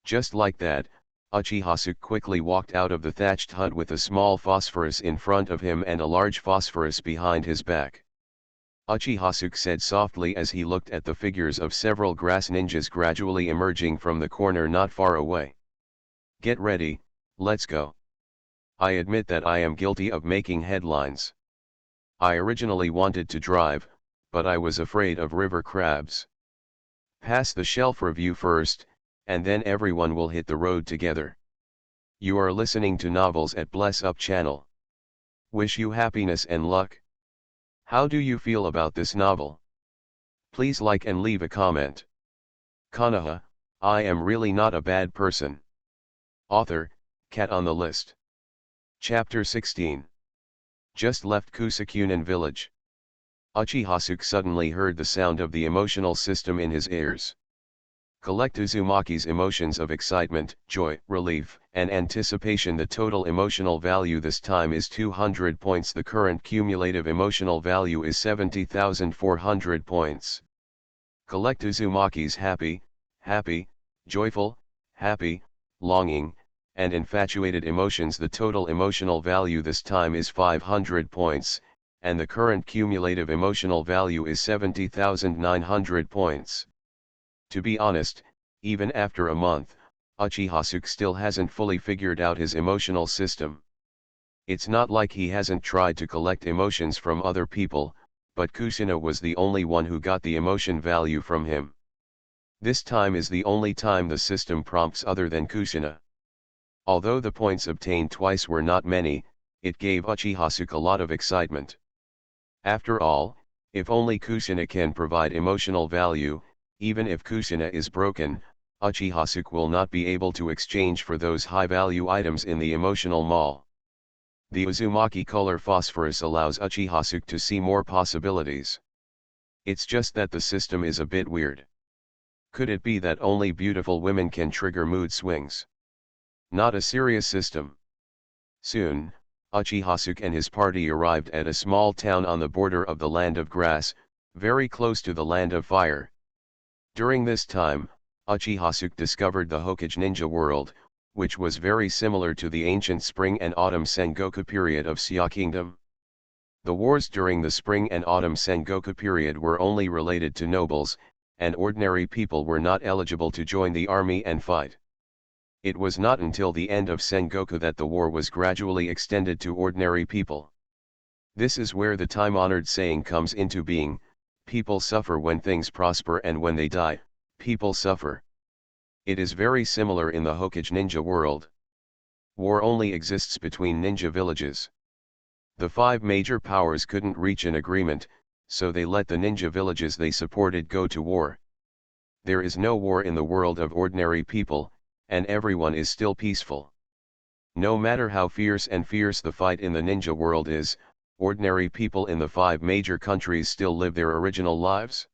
Just like that, Uchihasuke quickly walked out of the thatched hut with a small phosphorus in front of him and a large phosphorus behind his back. Uchihasuke said softly as he looked at the figures of several grass ninjas gradually emerging from the corner not far away. Get ready, let's go. I admit that I am guilty of making headlines. I originally wanted to drive, but I was afraid of river crabs. Pass the shelf review first, and then everyone will hit the road together. You are listening to Novels at Bless Up channel. Wish you happiness and luck. How do you feel about this novel? Please like and leave a comment. Konoha, I am really not a bad person. Author, Cat on the List. Chapter 16. Just left Kusakunen village. Uchihasuke suddenly heard the sound of the emotional system in his ears. Collect Uzumaki's emotions of excitement, joy, relief, and anticipation. The total emotional value this time is 200 points. The current cumulative emotional value is 70,400 points. Collect Uzumaki's happy, happy, joyful, happy, longing, and infatuated emotions. The total emotional value this time is 500 points, and the current cumulative emotional value is 70,900 points. To be honest, even after a month, Uchihasuke still hasn't fully figured out his emotional system. It's not like he hasn't tried to collect emotions from other people, but Kushina was the only one who got the emotion value from him. This time is the only time the system prompts other than Kushina. Although the points obtained twice were not many, it gave Uchihasuke a lot of excitement. After all, if only Kushina can provide emotional value, even if Kushina is broken, Uchihasuke will not be able to exchange for those high-value items in the emotional mall. The Uzumaki color phosphorus allows Uchihasuke to see more possibilities. It's just that the system is a bit weird. Could it be that only beautiful women can trigger mood swings? Not a serious system. Soon, Uchihasuke and his party arrived at a small town on the border of the Land of Grass, very close to the Land of Fire. During this time, Uchihasuke discovered the Hokage ninja world, which was very similar to the ancient Spring and Autumn Sengoku period of Xia Kingdom. The wars during the Spring and Autumn Sengoku period were only related to nobles, and ordinary people were not eligible to join the army and fight. It was not until the end of Sengoku that the war was gradually extended to ordinary people. This is where the time-honored saying comes into being: people suffer when things prosper, and when they die, people suffer. It is very similar in the Hokage ninja world. War only exists between ninja villages. The 5 major powers couldn't reach an agreement, so they let the ninja villages they supported go to war. There is no war in the world of ordinary people, and everyone is still peaceful. No matter how fierce the fight in the ninja world is, ordinary people in the 5 major countries still live their original lives.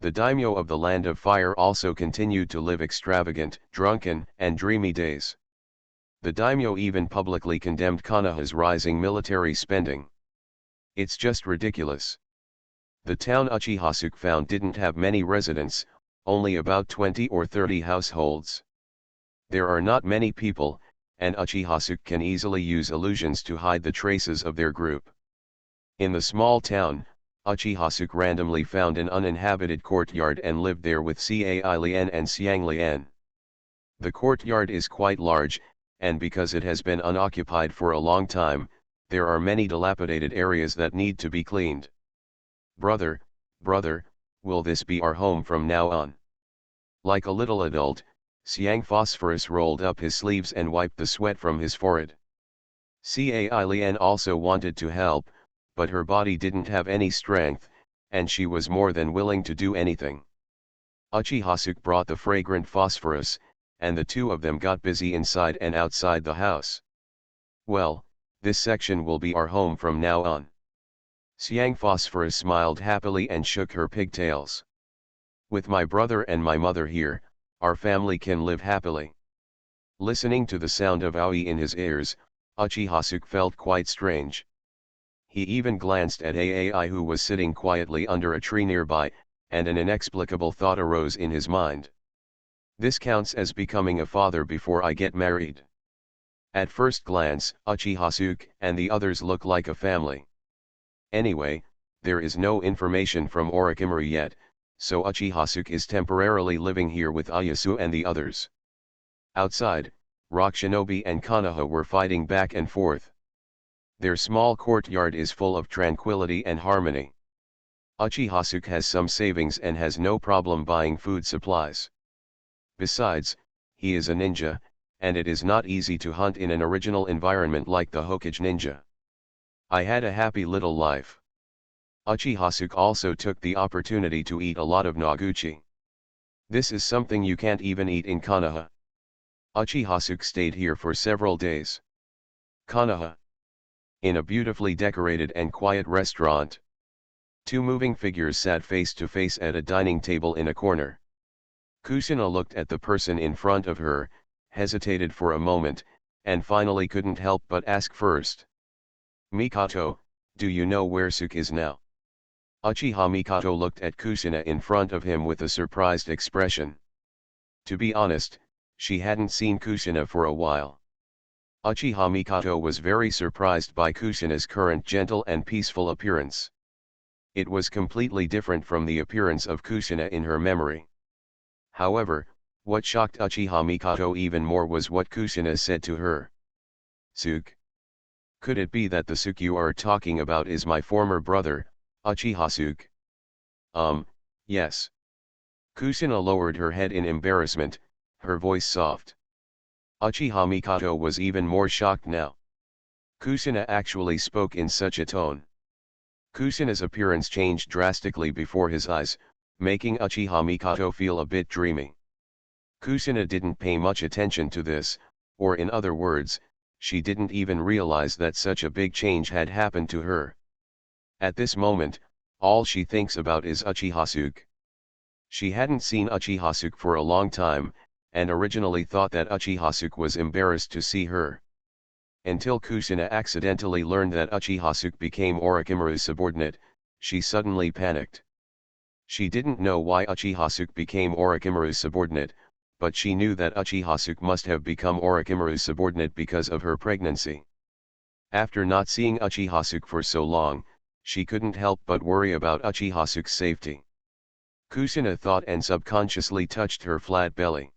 The daimyo of the Land of Fire also continued to live extravagant, drunken, and dreamy days. The daimyo even publicly condemned Konoha's rising military spending. It's just ridiculous. The town Uchihasuke found didn't have many residents, only about 20 or 30 households. There are not many people, and Uchihasuke can easily use illusions to hide the traces of their group. In the small town, Uchihasuke randomly found an uninhabited courtyard and lived there with Cai Lian and Xiang Lian. The courtyard is quite large, and because it has been unoccupied for a long time, there are many dilapidated areas that need to be cleaned. Brother, will this be our home from now on? Like a little adult, Xiang Phosphorus rolled up his sleeves and wiped the sweat from his forehead. Cai Lian also wanted to help, but her body didn't have any strength, and she was more than willing to do anything. Uchihasuke brought the fragrant phosphorus, and the two of them got busy inside and outside the house. Well, this section will be our home from now on. Xiang Phosphorus smiled happily and shook her pigtails. With my brother and my mother here, our family can live happily. Listening to the sound of Aoi in his ears, Uchihasuke felt quite strange. He even glanced at Aai who was sitting quietly under a tree nearby, and an inexplicable thought arose in his mind. This counts as becoming a father before I get married. At first glance, Uchihasuke and the others look like a family. Anyway, there is no information from Orochimaru yet, so Uchihasuke is temporarily living here with Ayasu and the others. Outside, Rock Shinobi and Konoha were fighting back and forth. Their small courtyard is full of tranquility and harmony. Uchihasuke has some savings and has no problem buying food supplies. Besides, he is a ninja, and it is not easy to hunt in an original environment like the Hokage ninja. I had a happy little life. Uchihasuke also took the opportunity to eat a lot of Noguchi. This is something you can't even eat in Konoha. Uchihasuke stayed here for several days. Konoha. In a beautifully decorated and quiet restaurant. Two moving figures sat face to face at a dining table in a corner. Kushina looked at the person in front of her, hesitated for a moment, and finally couldn't help but ask first. Mikoto, do you know where Suke is now? Uchiha Mikoto looked at Kushina in front of him with a surprised expression. To be honest, she hadn't seen Kushina for a while. Uchiha Mikoto was very surprised by Kushina's current gentle and peaceful appearance. It was completely different from the appearance of Kushina in her memory. However, what shocked Uchiha Mikoto even more was what Kushina said to her. Suke? Could it be that the Suke you are talking about is my former brother, Uchiha Suke? Yes. Kushina lowered her head in embarrassment, her voice soft. Uchiha Mikoto was even more shocked now. Kushina actually spoke in such a tone. Kushina's appearance changed drastically before his eyes, making Uchiha Mikoto feel a bit dreamy. Kushina didn't pay much attention to this, or in other words, she didn't even realize that such a big change had happened to her. At this moment, all she thinks about is Uchihasuke. She hadn't seen Uchihasuke for a long time, and originally thought that Uchihasuke was embarrassed to see her. Until Kushina accidentally learned that Uchihasuke became Orochimaru's subordinate, she suddenly panicked. She didn't know why Uchihasuke became Orochimaru's subordinate, but she knew that Uchihasuke must have become Orochimaru's subordinate because of her pregnancy. After not seeing Uchihasuke for so long, she couldn't help but worry about Uchihasuke's safety. Kushina thought and subconsciously touched her flat belly.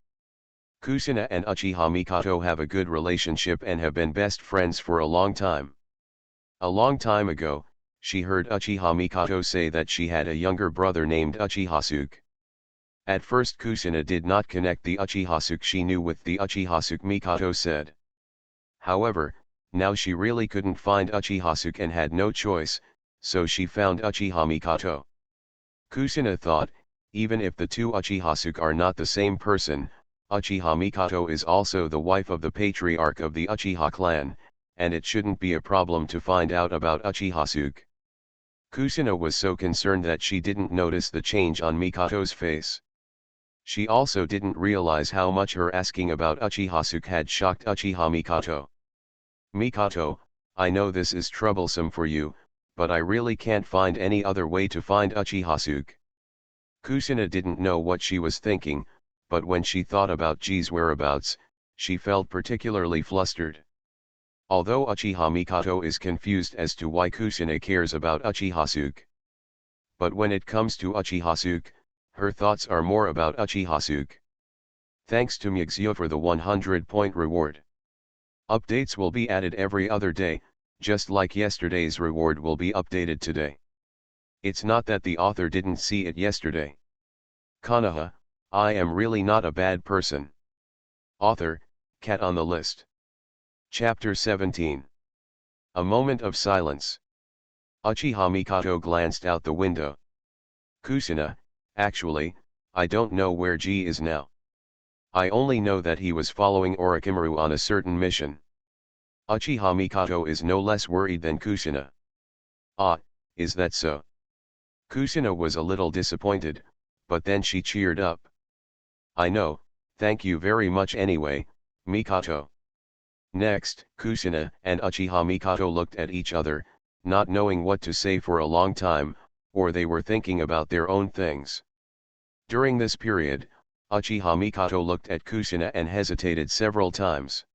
Kushina and Uchiha Mikoto have a good relationship and have been best friends for a long time. A long time ago, she heard Uchiha Mikoto say that she had a younger brother named Uchihasuke. At first Kushina did not connect the Uchihasuke she knew with the Uchihasuke Mikoto said. However, now she really couldn't find Uchihasuke and had no choice, so she found Uchiha Mikoto. Kushina thought, even if the two Uchihasuke are not the same person, Uchiha Mikoto is also the wife of the patriarch of the Uchiha clan, and it shouldn't be a problem to find out about Uchihasuke. Kushina was so concerned that she didn't notice the change on Mikoto's face. She also didn't realize how much her asking about Uchihasuke had shocked Uchiha Mikoto. "Mikoto, I know this is troublesome for you, but I really can't find any other way to find Uchihasuke." Kushina didn't know what she was thinking, but when she thought about G's whereabouts, she felt particularly flustered. Although Uchiha Mikoto is confused as to why Kushina cares about Uchihasuke. But when it comes to Uchihasuke, her thoughts are more about Uchihasuke. Thanks to Mixio for the 100-point reward. Updates will be added every other day, just like yesterday's reward will be updated today. It's not that the author didn't see it yesterday. Konoha, I am really not a bad person. Author, Cat on the list. Chapter 17. A moment of silence. Uchiha Mikoto glanced out the window. Kushina, actually, I don't know where G is now. I only know that he was following Orochimaru on a certain mission. Uchiha Mikoto is no less worried than Kushina. Ah, is that so? Kushina was a little disappointed, but then she cheered up. I know, thank you very much anyway, Mikoto. Next, Kushina and Uchiha Mikoto looked at each other, not knowing what to say for a long time, or they were thinking about their own things. During this period, Uchiha Mikoto looked at Kushina and hesitated several times.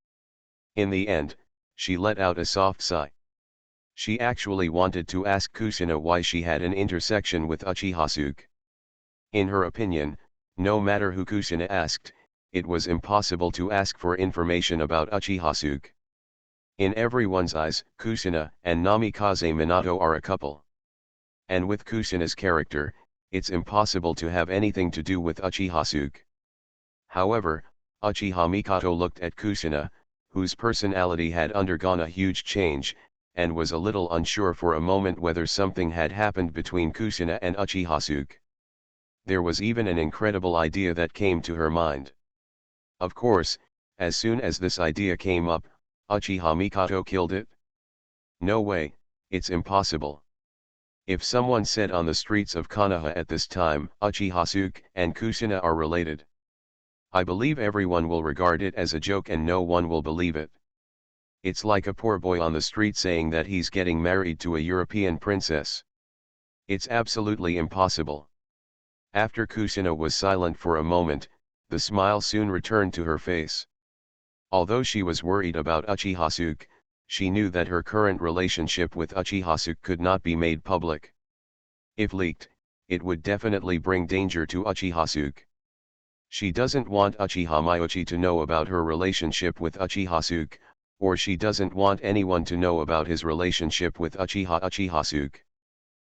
In the end, she let out a soft sigh. She actually wanted to ask Kushina why she had an intersection with Uchihasuke. In her opinion, no matter who Kushina asked, it was impossible to ask for information about Uchihasuke. In everyone's eyes, Kushina and Namikaze Minato are a couple. And with Kushina's character, it's impossible to have anything to do with Uchihasuke. However, Uchiha Mikoto looked at Kushina, whose personality had undergone a huge change, and was a little unsure for a moment whether something had happened between Kushina and Uchihasuke. There was even an incredible idea that came to her mind. Of course, as soon as this idea came up, Uchiha Mikoto killed it. No way, it's impossible. If someone said on the streets of Konoha at this time, Uchihasuke and Kushina are related, I believe everyone will regard it as a joke and no one will believe it. It's like a poor boy on the street saying that he's getting married to a European princess. It's absolutely impossible. After Kushina was silent for a moment, the smile soon returned to her face. Although she was worried about Uchihasuke, she knew that her current relationship with Uchihasuke could not be made public. If leaked, it would definitely bring danger to Uchihasuke. She doesn't want Uchiha Miyuchi to know about her relationship with Uchihasuke, or she doesn't want anyone to know about his relationship with Uchihasuke.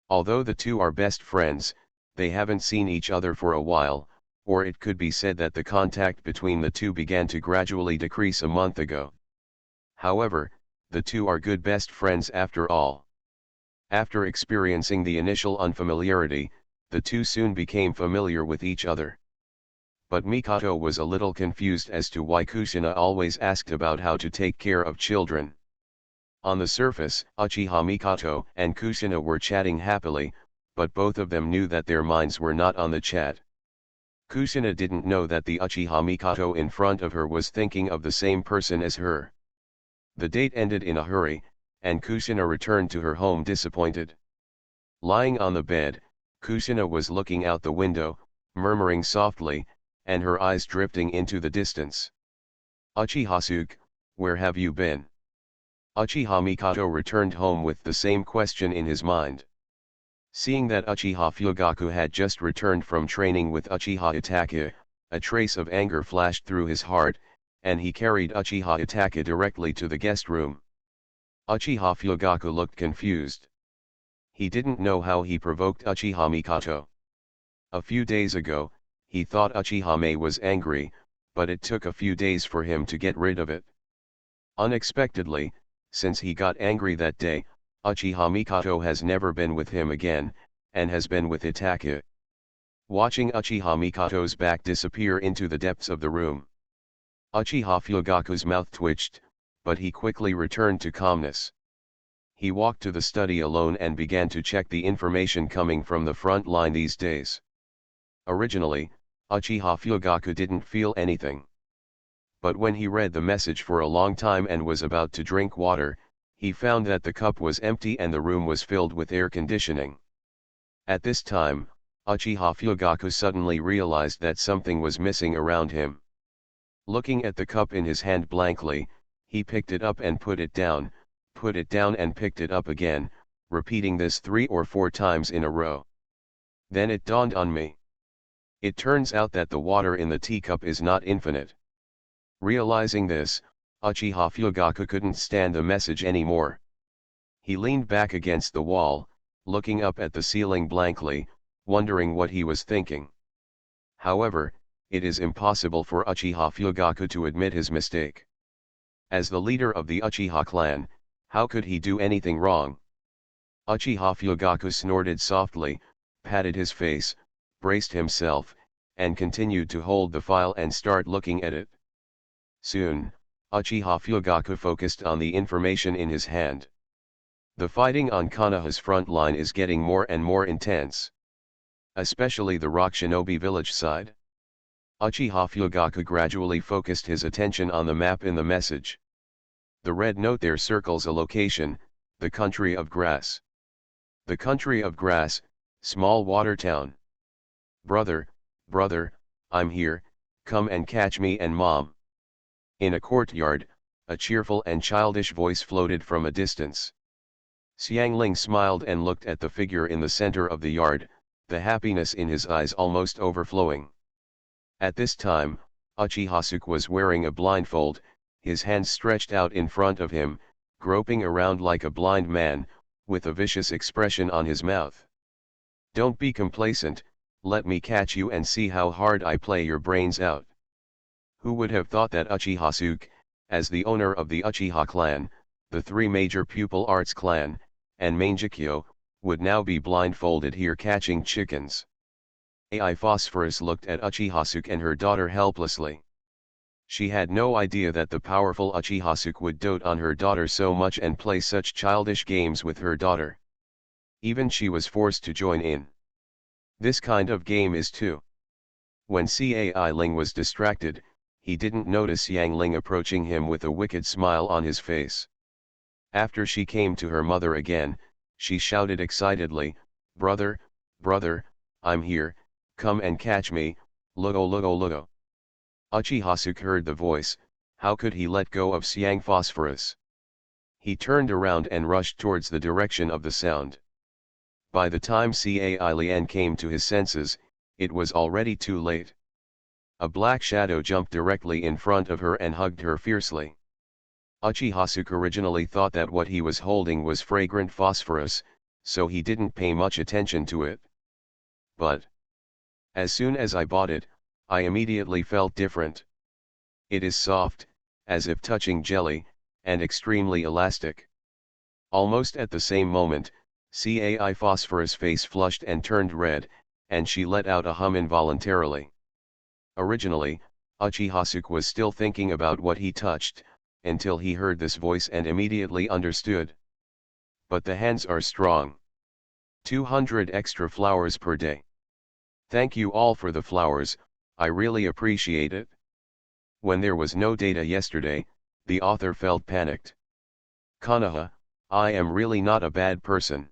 Although the two are best friends, they haven't seen each other for a while, or it could be said that the contact between the two began to gradually decrease a month ago. However, the two are good best friends after all. After experiencing the initial unfamiliarity, the two soon became familiar with each other. But Mikoto was a little confused as to why Kushina always asked about how to take care of children. On the surface, Uchiha Mikoto and Kushina were chatting happily, but both of them knew that their minds were not on the chat. Kushina didn't know that the Uchiha Mikoto in front of her was thinking of the same person as her. The date ended in a hurry, and Kushina returned to her home disappointed. Lying on the bed, Kushina was looking out the window, murmuring softly, and her eyes drifting into the distance. Uchihasuke, where have you been? Uchiha Mikoto returned home with the same question in his mind. Seeing that Uchiha Fugaku had just returned from training with Uchiha Itachi, a trace of anger flashed through his heart, and he carried Uchiha Itachi directly to the guest room. Uchiha Fugaku looked confused. He didn't know how he provoked Uchiha Mikoto. A few days ago, he thought Uchiha Mei was angry, but it took a few days for him to get rid of it. Unexpectedly, since he got angry that day, Uchiha Mikoto has never been with him again, and has been with Itachi. Watching Uchiha Mikoto's back disappear into the depths of the room, Uchiha Fugaku's mouth twitched, but he quickly returned to calmness. He walked to the study alone and began to check the information coming from the front line these days. Originally, Uchiha Fugaku didn't feel anything. But when he read the message for a long time and was about to drink water, he found that the cup was empty and the room was filled with air conditioning. At this time, Uchiha Fugaku suddenly realized that something was missing around him. Looking at the cup in his hand blankly, he picked it up and put it down and picked it up again, repeating this 3 or 4 times in a row. Then it dawned on me. It turns out that the water in the teacup is not infinite. Realizing this, Uchiha Fugaku couldn't stand the message anymore. He leaned back against the wall, looking up at the ceiling blankly, wondering what he was thinking. However, it is impossible for Uchiha Fugaku to admit his mistake. As the leader of the Uchiha clan, how could he do anything wrong? Uchiha Fugaku snorted softly, patted his face, braced himself, and continued to hold the file and start looking at it. Soon, Uchiha Fugaku focused on the information in his hand. The fighting on Konoha's front line is getting more and more intense. Especially the rock shinobi village side. Uchiha Fugaku gradually focused his attention on the map in the message. The red note there circles a location, the country of grass. The country of grass, small water town. Brother, I'm here, come and catch me and mom. In a courtyard, a cheerful and childish voice floated from a distance. Xiangling smiled and looked at the figure in the center of the yard, the happiness in his eyes almost overflowing. At this time, Uchiha was wearing a blindfold, his hands stretched out in front of him, groping around like a blind man, with a vicious expression on his mouth. Don't be complacent, let me catch you and see how hard I play your brains out. Who would have thought that Uchiha, as the owner of the Uchiha clan, the 3 major pupil arts clan, and Mangekyo, would now be blindfolded here catching chickens. Ai Phosphorus looked at Uchiha and her daughter helplessly. She had no idea that the powerful Uchiha would dote on her daughter so much and play such childish games with her daughter. Even she was forced to join in. This kind of game is too. When Cai Ling was distracted, he didn't notice Yang Ling approaching him with a wicked smile on his face. After she came to her mother again, she shouted excitedly, brother, I'm here, come and catch me, lugo. Uchiha heard the voice, how could he let go of Xiang Phosphorus? He turned around and rushed towards the direction of the sound. By the time Cai Lian came to his senses, it was already too late. A black shadow jumped directly in front of her and hugged her fiercely. Uchiha originally thought that what he was holding was fragrant phosphorus, so he didn't pay much attention to it. But as soon as I bought it, I immediately felt different. It is soft, as if touching jelly, and extremely elastic. Almost at the same moment, Cai Phosphorus' face flushed and turned red, and she let out a hum involuntarily. Originally, Uchiha was still thinking about what he touched, until he heard this voice and immediately understood. But the hands are strong. 200 extra flowers per day. Thank you all for the flowers, I really appreciate it. When there was no data yesterday, the author felt panicked. Konoha, I am really not a bad person.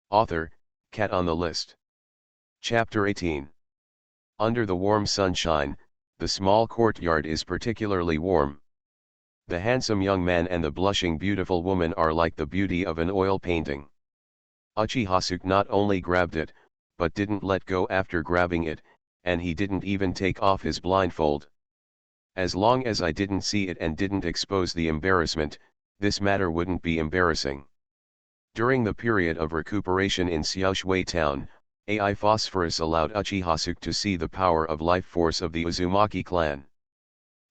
Author, Cat on the list. Chapter 18. Under the warm sunshine, the small courtyard is particularly warm. The handsome young man and the blushing beautiful woman are like the beauty of an oil painting. Uchiha not only grabbed it, but didn't let go after grabbing it, and he didn't even take off his blindfold. As long as I didn't see it and didn't expose the embarrassment, this matter wouldn't be embarrassing. During the period of recuperation in Xiaoshui town, Ai Phosphorus allowed Uchiha to see the power of life force of the Uzumaki clan.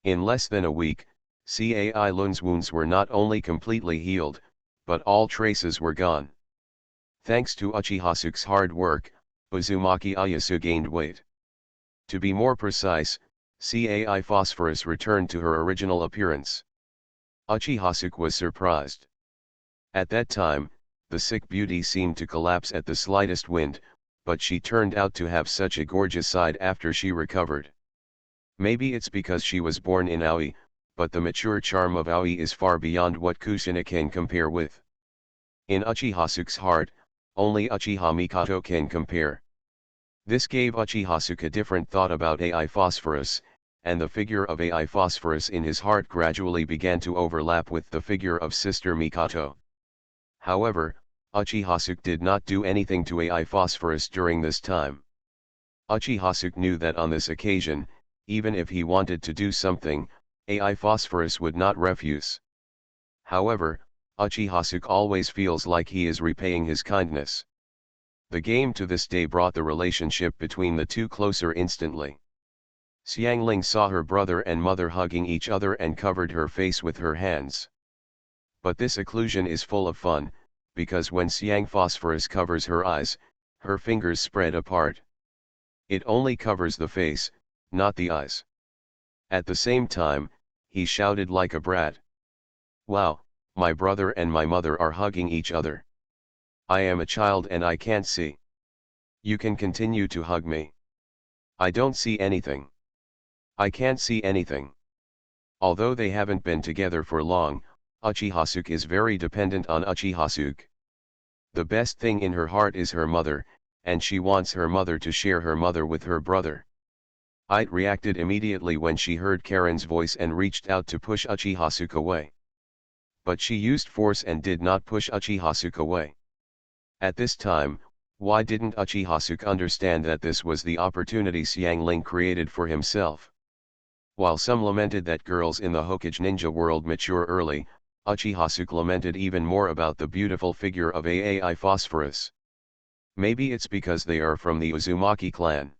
In less than a week, Cai Lun's wounds were not only completely healed, but all traces were gone. Thanks to Uchiha hard work, Uzumaki Ayasu gained weight. To be more precise, Cai Phosphorus returned to her original appearance. Uchiha was surprised. At that time, the sick beauty seemed to collapse at the slightest wind, but she turned out to have such a gorgeous side after she recovered. Maybe it's because she was born in Aoi, but the mature charm of Aoi is far beyond what Kushina can compare with. In Uchihasuke's heart, only Uchiha Mikoto can compare. This gave Uchihasuke a different thought about AI Phosphorus, and the figure of AI Phosphorus in his heart gradually began to overlap with the figure of Sister Mikoto. However, Uchihasuke did not do anything to AI Phosphorus during this time. Uchihasuke knew that on this occasion, even if he wanted to do something, AI Phosphorus would not refuse. However, Uchihasuke always feels like he is repaying his kindness. The game to this day brought the relationship between the two closer instantly. Xiangling saw her brother and mother hugging each other and covered her face with her hands. But this occlusion is full of fun, because when Xiang Phosphorus covers her eyes, her fingers spread apart. It only covers the face, not the eyes. At the same time, he shouted like a brat. "Wow, my brother and my mother are hugging each other. I am a child and I can't see. You can continue to hug me. I don't see anything. I can't see anything." Although they haven't been together for long, Uchihasuke is very dependent on Uchihasuke. The best thing in her heart is her mother, and she wants her mother to share her mother with her brother. It reacted immediately when she heard Karen's voice and reached out to push Uchihasuke away. But she used force and did not push Uchihasuke away. At this time, why didn't Uchihasuke understand that this was the opportunity Xiangling created for himself? While some lamented that girls in the Hokage ninja world mature early, Uchihasuke lamented even more about the beautiful figure of AI Phosphorus. Maybe it's because they are from the Uzumaki clan.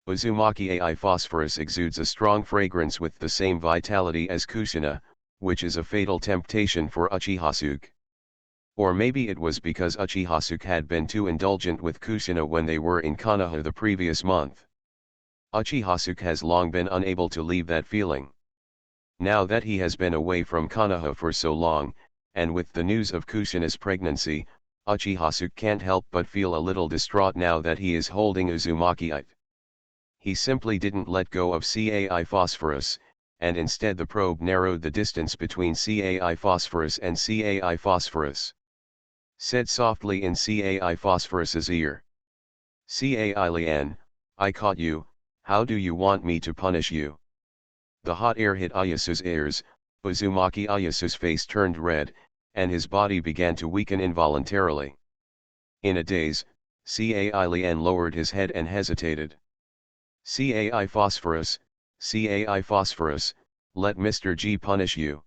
Uzumaki AI Phosphorus exudes a strong fragrance with the same vitality as Kushina, which is a fatal temptation for Uchihasuke. Or maybe it was because Uchihasuke had been too indulgent with Kushina when they were in Konoha the previous month. Uchihasuke has long been unable to leave that feeling. Now that he has been away from Konoha for so long, and with the news of Kushina's pregnancy, Uchihasuke can't help but feel a little distraught now that he is holding Uzumaki-ite. He simply didn't let go of CAI Phosphorus, and instead the probe narrowed the distance between CAI Phosphorus and CAI Phosphorus. Said softly in CAI Phosphorus's ear. "CAI Lian, I caught you, how do you want me to punish you?" The hot air hit Ayasu's ears, Uzumaki Ayasu's face turned red, and his body began to weaken involuntarily. In a daze, Cai Lian lowered his head and hesitated. "Cai Phosphorus, Cai Phosphorus, let Mr. G punish you."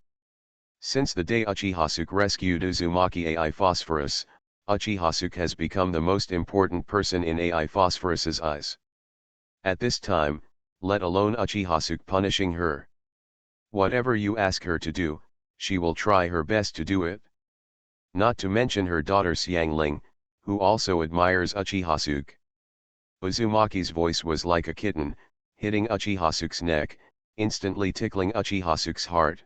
Since the day Uchihasuke rescued Uzumaki AI Phosphorus, Uchihasuke has become the most important person in AI Phosphorus's eyes. At this time, let alone Uchihasuke punishing her. Whatever you ask her to do, she will try her best to do it. Not to mention her daughter Xiangling, who also admires Uchihasuke. Uzumaki's voice was like a kitten, hitting Uchihasuke's neck, instantly tickling Uchihasuke's heart.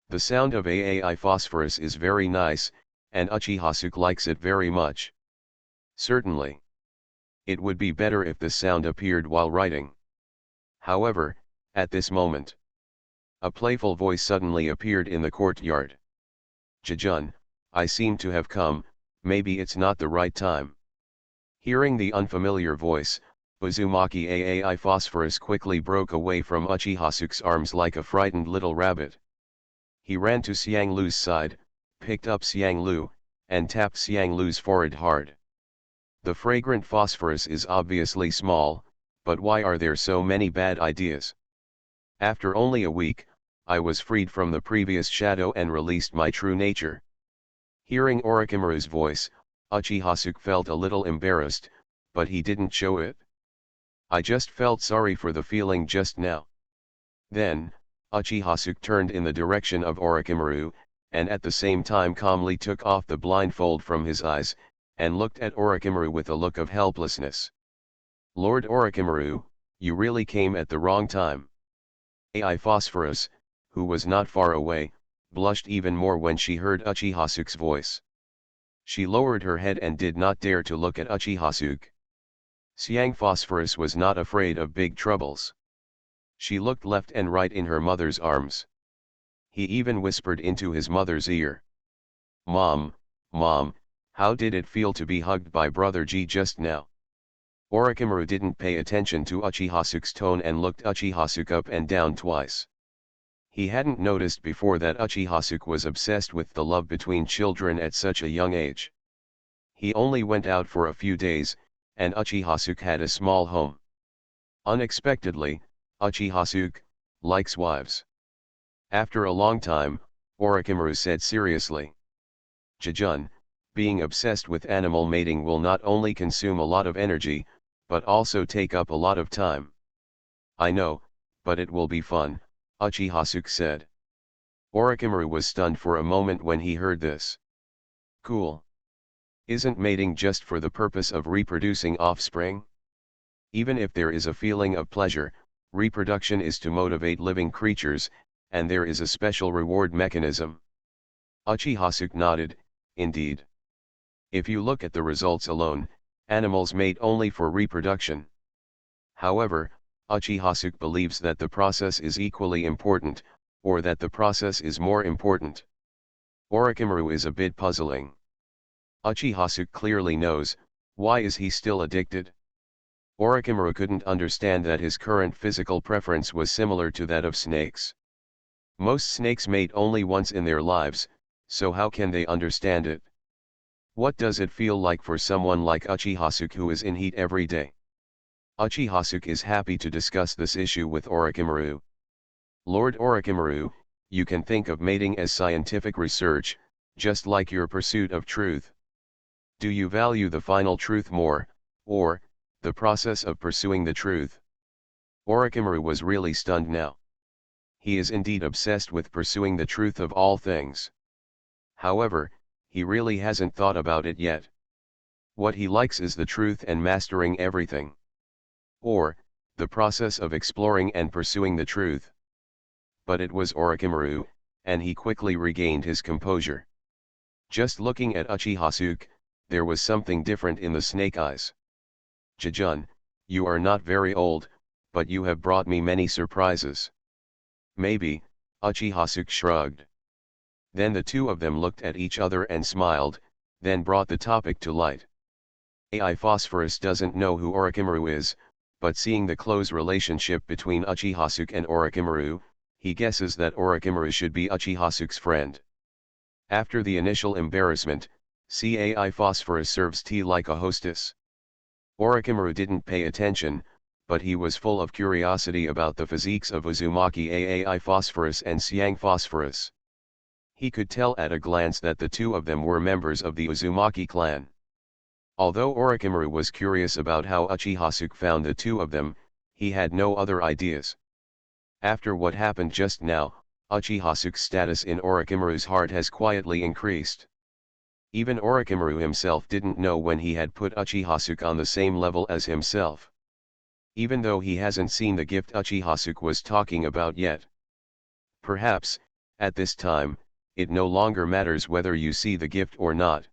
The sound of AI Phosphorus is very nice, and Uchihasuke likes it very much. Certainly. It would be better if this sound appeared while writing. However, at this moment, a playful voice suddenly appeared in the courtyard. "Jejun, I seem to have come, maybe it's not the right time." Hearing the unfamiliar voice, Uzumaki AI Phosphorus quickly broke away from Uchihasuke's arms like a frightened little rabbit. He ran to Xianglu's side, picked up Xianglu, and tapped Xianglu's forehead hard. The fragrant phosphorus is obviously small, but why are there so many bad ideas? After only a week, I was freed from the previous shadow and released my true nature. Hearing Orochimaru's voice, Uchihasuke felt a little embarrassed, but he didn't show it. "I just felt sorry for the feeling just now." Then, Uchihasuke turned in the direction of Orochimaru, and at the same time calmly took off the blindfold from his eyes, and looked at Orochimaru with a look of helplessness. "Lord Orochimaru, you really came at the wrong time." AI Phosphorus, who was not far away, blushed even more when she heard Uchihasuke's voice. She lowered her head and did not dare to look at Uchihasuke. Siang Phosphorus was not afraid of big troubles. She looked left and right in her mother's arms. He even whispered into his mother's ear. "Mom, Mom, how did it feel to be hugged by Brother G just now?" Orochimaru didn't pay attention to Uchihasuke's tone and looked Uchihasuke up and down twice. He hadn't noticed before that Uchihasuke was obsessed with the love between children at such a young age. He only went out for a few days, and Uchihasuke had a small home. Unexpectedly, Uchihasuke likes wives. After a long time, Orochimaru said seriously. "Jijun, being obsessed with animal mating will not only consume a lot of energy, but also take up a lot of time." "I know, but it will be fun," Uchihasuke said. Orochimaru was stunned for a moment when he heard this. "Cool. Isn't mating just for the purpose of reproducing offspring? Even if there is a feeling of pleasure, reproduction is to motivate living creatures, and there is a special reward mechanism." Uchihasuke nodded. "Indeed. If you look at the results alone, animals mate only for reproduction. However, Uchihasuke believes that the process is equally important, or that the process is more important." Orochimaru is a bit puzzling. Uchihasuke clearly knows, why is he still addicted? Orochimaru couldn't understand that his current physical preference was similar to that of snakes. Most snakes mate only once in their lives, so how can they understand it? What does it feel like for someone like Uchihasuke who is in heat every day? Uchihasuke is happy to discuss this issue with Orochimaru. "Lord Orochimaru, you can think of mating as scientific research, just like your pursuit of truth. Do you value the final truth more, or the process of pursuing the truth?" Orochimaru was really stunned now. He is indeed obsessed with pursuing the truth of all things. However, he really hasn't thought about it yet. What he likes is the truth and mastering everything. Or, the process of exploring and pursuing the truth. But it was Orochimaru, and he quickly regained his composure. Just looking at Uchihasuke, there was something different in the snake eyes. "Jijun, you are not very old, but you have brought me many surprises." "Maybe," Uchihasuke shrugged. Then the two of them looked at each other and smiled, then brought the topic to light. AI Phosphorus doesn't know who Orochimaru is, but seeing the close relationship between Uchihasuke and Orochimaru, he guesses that Orochimaru should be Uchihasuke's friend. After the initial embarrassment, AI Phosphorus serves tea like a hostess. Orochimaru didn't pay attention, but he was full of curiosity about the physiques of Uzumaki AI Phosphorus and Siang Phosphorus. He could tell at a glance that the two of them were members of the Uzumaki clan. Although Orochimaru was curious about how Uchihasuke found the two of them, he had no other ideas. After what happened just now, Uchihasuke's status in Orochimaru's heart has quietly increased. Even Orochimaru himself didn't know when he had put Uchihasuke on the same level as himself. Even though he hasn't seen the gift Uchihasuke was talking about yet. Perhaps, at this time, it no longer matters whether you see the gift or not.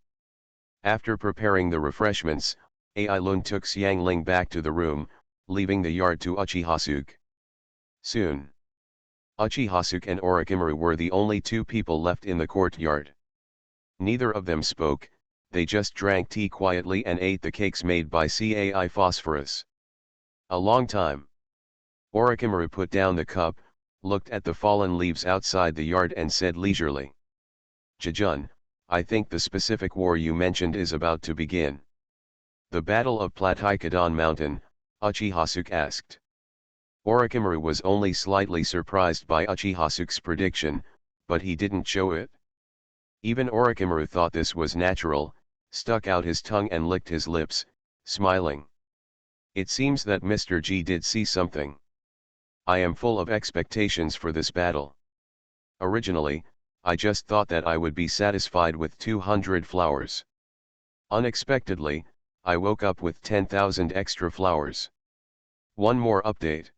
After preparing the refreshments, Ai Lun took Xiangling back to the room, leaving the yard to Uchihasuke. Soon, Uchihasuke and Orochimaru were the only two people left in the courtyard. Neither of them spoke, they just drank tea quietly and ate the cakes made by Cai Phosphorus. A long time. Orochimaru put down the cup, looked at the fallen leaves outside the yard and said leisurely. "Jijun, I think the specific war you mentioned is about to begin." "The Battle of Platycadon Mountain?" Uchihasuke asked. Orochimaru was only slightly surprised by Uchihasuke's prediction, but he didn't show it. Even Orochimaru thought this was natural, stuck out his tongue and licked his lips, smiling. "It seems that Mr. G did see something. I am full of expectations for this battle. Originally, I just thought that I would be satisfied with 200 flowers. Unexpectedly, I woke up with 10,000 extra flowers. One more update.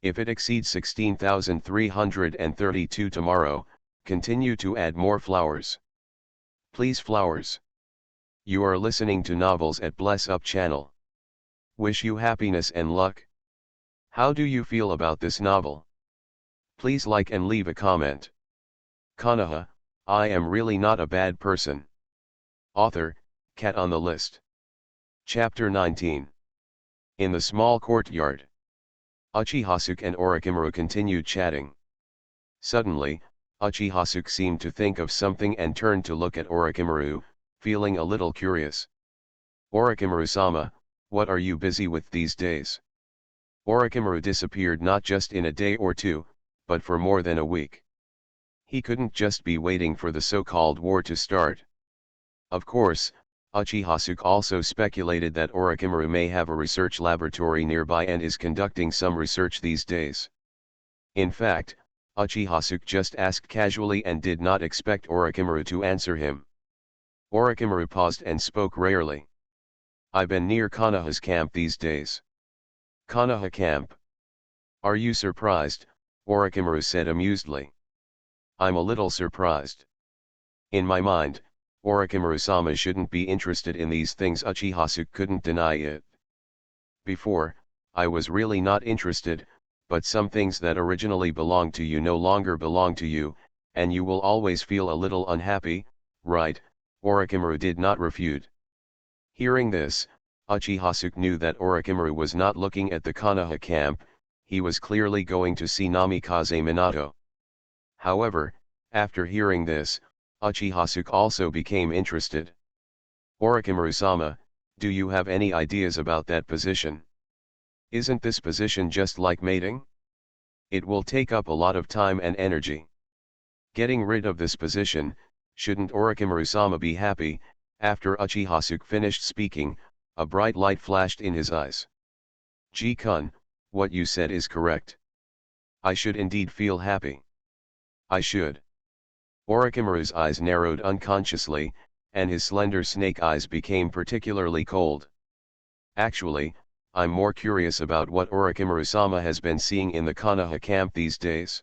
If it exceeds 16,332 tomorrow, continue to add more flowers. Please flowers. You are listening to Novels at Bless Up channel. Wish you happiness and luck. How do you feel about this novel? Please like and leave a comment. Konoha, I am really not a bad person. Author, Cat on the List. Chapter 19. In the small courtyard. Uchihasuke and Orochimaru continued chatting. Suddenly, Uchihasuke seemed to think of something and turned to look at Orochimaru, feeling a little curious. Orochimaru-sama, what are you busy with these days? Orochimaru disappeared not just in a day or two, but for more than a week. He couldn't just be waiting for the so-called war to start. Of course, Uchihasuke also speculated that Orochimaru may have a research laboratory nearby and is conducting some research these days. In fact, Uchihasuke just asked casually and did not expect Orochimaru to answer him. Orochimaru paused and spoke rarely. I've been near Konoha's camp these days. Konoha camp. Are you surprised? Orochimaru said amusedly. I'm a little surprised. In my mind, Orochimaru-sama shouldn't be interested in these things. Uchihasuke couldn't deny it. Before, I was really not interested, but some things that originally belonged to you no longer belong to you, and you will always feel a little unhappy, right? Orochimaru did not refute. Hearing this, Uchihasuke knew that Orochimaru was not looking at the Konoha camp, he was clearly going to see Namikaze Minato. However, after hearing this, Uchihasuke also became interested. Orochimaru-sama, do you have any ideas about that position? Isn't this position just like mating? It will take up a lot of time and energy. Getting rid of this position, shouldn't Orochimaru-sama be happy? After Uchihasuke finished speaking, a bright light flashed in his eyes. Ji-kun, what you said is correct. I should indeed feel happy. I should. Orochimaru's eyes narrowed unconsciously, and his slender snake eyes became particularly cold. Actually, I'm more curious about what Orochimaru-sama has been seeing in the Konoha camp these days.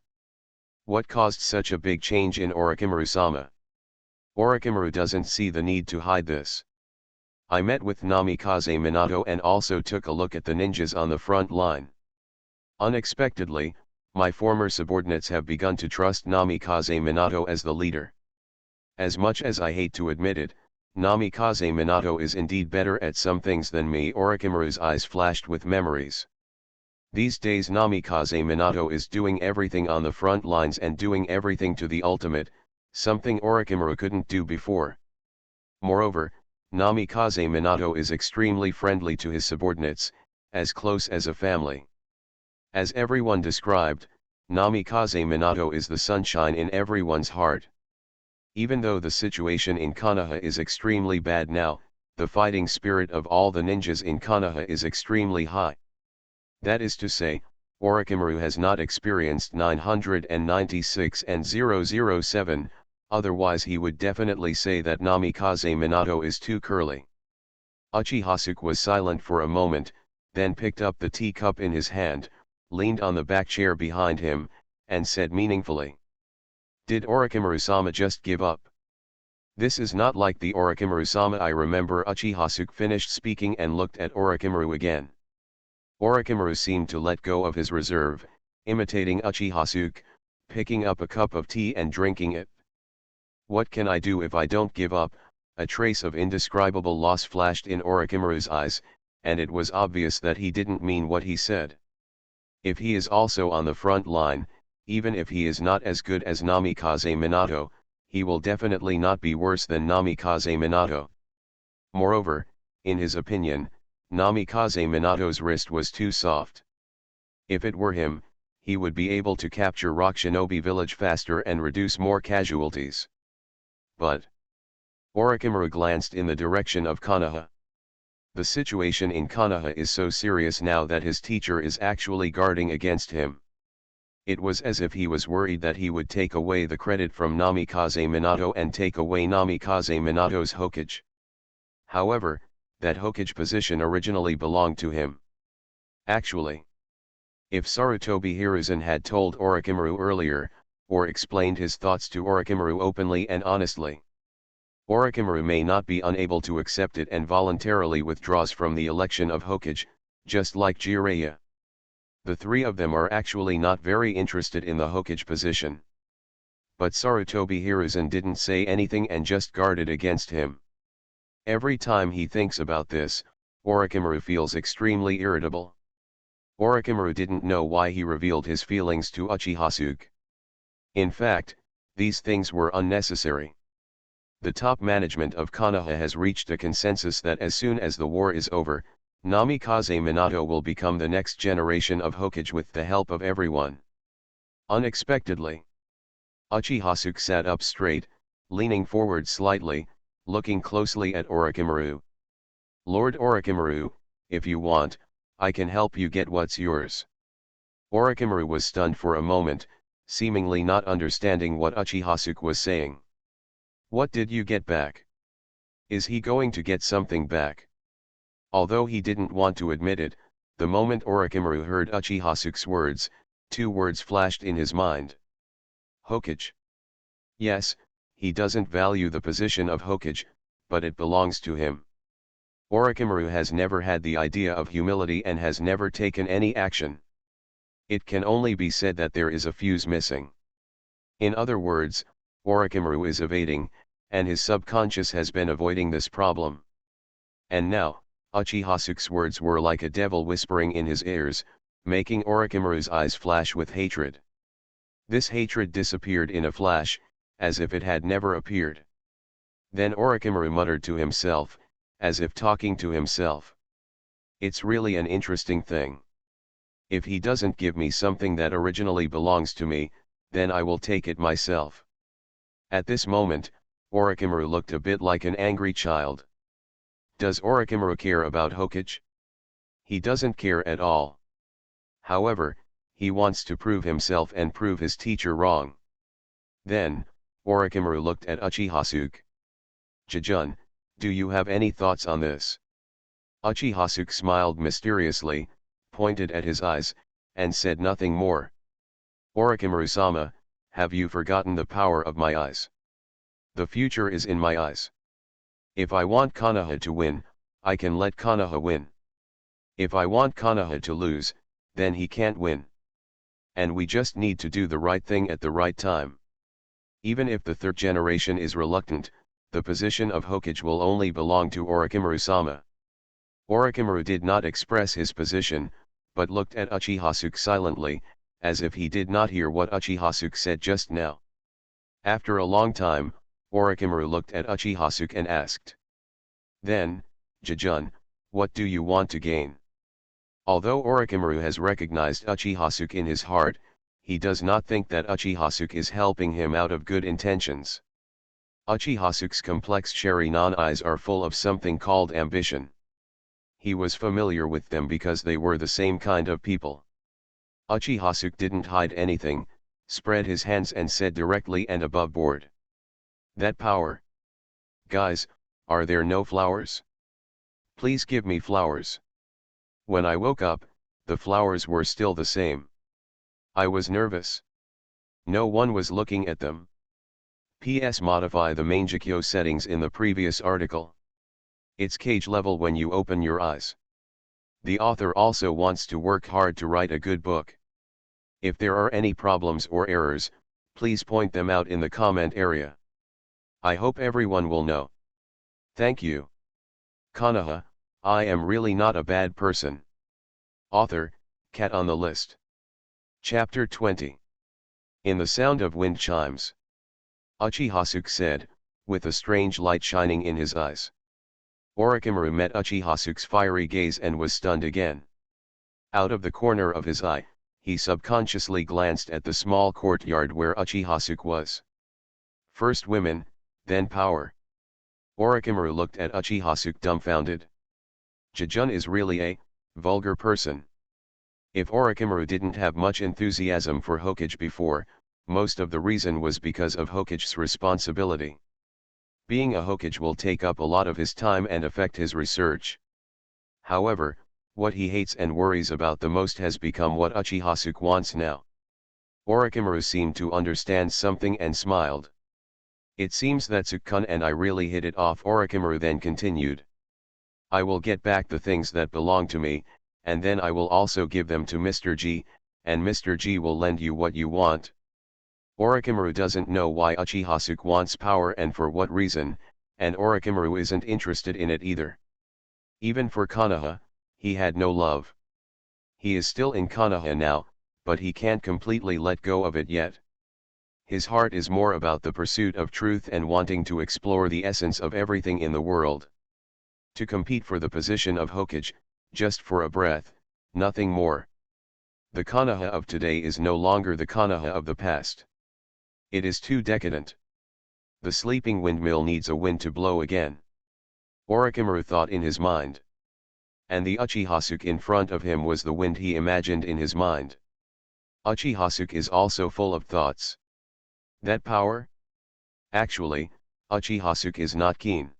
What caused such a big change in Orochimaru-sama? Orochimaru doesn't see the need to hide this. I met with Namikaze Minato and also took a look at the ninjas on the front line. Unexpectedly, my former subordinates have begun to trust Namikaze Minato as the leader. As much as I hate to admit it, Namikaze Minato is indeed better at some things than me. Orochimaru's eyes flashed with memories. These days Namikaze Minato is doing everything on the front lines and doing everything to the ultimate, something Orochimaru couldn't do before. Moreover, Namikaze Minato is extremely friendly to his subordinates, as close as a family. As everyone described, Namikaze Minato is the sunshine in everyone's heart. Even though the situation in Konoha is extremely bad now, the fighting spirit of all the ninjas in Konoha is extremely high. That is to say, Orochimaru has not experienced 996 and 007, otherwise he would definitely say that Namikaze Minato is too curly. Uchihasuke was silent for a moment, then picked up the teacup in his hand, leaned on the back chair behind him, and said meaningfully. Did Orochimaru-sama just give up? This is not like the Orochimaru-sama I remember. Uchihasuke finished speaking and looked at Orochimaru again. Orochimaru seemed to let go of his reserve, imitating Uchihasuke, picking up a cup of tea and drinking it. What can I do if I don't give up? A trace of indescribable loss flashed in Orochimaru's eyes, and it was obvious that he didn't mean what he said. If he is also on the front line, even if he is not as good as Namikaze Minato, he will definitely not be worse than Namikaze Minato. Moreover, in his opinion, Namikaze Minato's wrist was too soft. If it were him, he would be able to capture Rock Shinobi Village faster and reduce more casualties. But Orochimaru glanced in the direction of Konoha. The situation in Konoha is so serious now that his teacher is actually guarding against him. It was as if he was worried that he would take away the credit from Namikaze Minato and take away Namikaze Minato's Hokage. However, that Hokage position originally belonged to him. Actually, if Sarutobi Hiruzen had told Orochimaru earlier, or explained his thoughts to Orochimaru openly and honestly, Orochimaru may not be unable to accept it and voluntarily withdraws from the election of Hokage, just like Jiraiya. The three of them are actually not very interested in the Hokage position. But Sarutobi Hiruzen didn't say anything and just guarded against him. Every time he thinks about this, Orochimaru feels extremely irritable. Orochimaru didn't know why he revealed his feelings to Uchiha-suke. In fact, these things were unnecessary. The top management of Konoha has reached a consensus that as soon as the war is over, Namikaze Minato will become the next generation of Hokage with the help of everyone. Unexpectedly, Uchiha-suke sat up straight, leaning forward slightly, looking closely at Orochimaru. Lord Orochimaru, if you want, I can help you get what's yours. Orochimaru was stunned for a moment, seemingly not understanding what Uchiha-suke was saying. What did you get back? Is he going to get something back? Although he didn't want to admit it, the moment Orochimaru heard Uchiha-suke's words, two words flashed in his mind. Hokage. Yes, he doesn't value the position of Hokage, but it belongs to him. Orochimaru has never had the idea of humility and has never taken any action. It can only be said that there is a fuse missing. In other words, Orochimaru is evading, and his subconscious has been avoiding this problem. And now, Uchiha-suke's words were like a devil whispering in his ears, making Orochimaru's eyes flash with hatred. This hatred disappeared in a flash, as if it had never appeared. Then Orochimaru muttered to himself, as if talking to himself. It's really an interesting thing. If he doesn't give me something that originally belongs to me, then I will take it myself. At this moment, Orochimaru looked a bit like an angry child. Does Orochimaru care about Hokage? He doesn't care at all. However, he wants to prove himself and prove his teacher wrong. Then, Orochimaru looked at Uchiha-suke. Jijun, do you have any thoughts on this? Uchiha-suke smiled mysteriously, pointed at his eyes, and said nothing more. Orochimaru-sama, have you forgotten the power of my eyes? The future is in my eyes. If I want Konoha to win, I can let Konoha win. If I want Konoha to lose, then he can't win. And we just need to do the right thing at the right time. Even if the third generation is reluctant, the position of Hokage will only belong to Orochimaru-sama. Orochimaru did not express his position, but looked at Uchiha-suke silently, as if he did not hear what Uchiha-suke said just now. After a long time, Orochimaru looked at Uchiha-suke and asked. Then, Jijun, what do you want to gain? Although Orochimaru has recognized Uchiha-suke in his heart, he does not think that Uchiha-suke is helping him out of good intentions. Uchiha-suke's complex Sharingan eyes are full of something called ambition. He was familiar with them because they were the same kind of people. Uchiha-suke didn't hide anything, spread his hands and said directly and above board. That power. Guys, are there no flowers? Please give me flowers. When I woke up, the flowers were still the same. I was nervous. No one was looking at them. PS modify the Mangekyo settings in the previous article. It's cage level when you open your eyes. The author also wants to work hard to write a good book. If there are any problems or errors, please point them out in the comment area. I hope everyone will know. Thank you. Konoha, I am really not a bad person. Author, Cat on the List. Chapter 20. In the sound of wind chimes. Uchiha-suke said, with a strange light shining in his eyes. Orochimaru met Uchiha-suke's fiery gaze and was stunned again. Out of the corner of his eye, he subconsciously glanced at the small courtyard where Uchiha-suke was. First women, then power. Orochimaru looked at Uchiha-suke dumbfounded. Jijun is really a vulgar person. If Orochimaru didn't have much enthusiasm for Hokage before, most of the reason was because of Hokage's responsibility. Being a Hokage will take up a lot of his time and affect his research. However, what he hates and worries about the most has become what Uchiha-suke wants now. Orochimaru seemed to understand something and smiled. It seems that Sukun and I really hit it off. Orochimaru then continued. I will get back the things that belong to me, and then I will also give them to Mr. G, and Mr. G will lend you what you want. Orochimaru doesn't know why Uchiha wants power and for what reason, and Orochimaru isn't interested in it either. Even for Konoha, he had no love. He is still in Konoha now, but he can't completely let go of it yet. His heart is more about the pursuit of truth and wanting to explore the essence of everything in the world. To compete for the position of Hokage, just for a breath, nothing more. The Konoha of today is no longer the Konoha of the past. It is too decadent. The sleeping windmill needs a wind to blow again. Orochimaru thought in his mind. And the Uchiha in front of him was the wind he imagined in his mind. Uchiha is also full of thoughts. That power? Actually, Uchiha is not keen.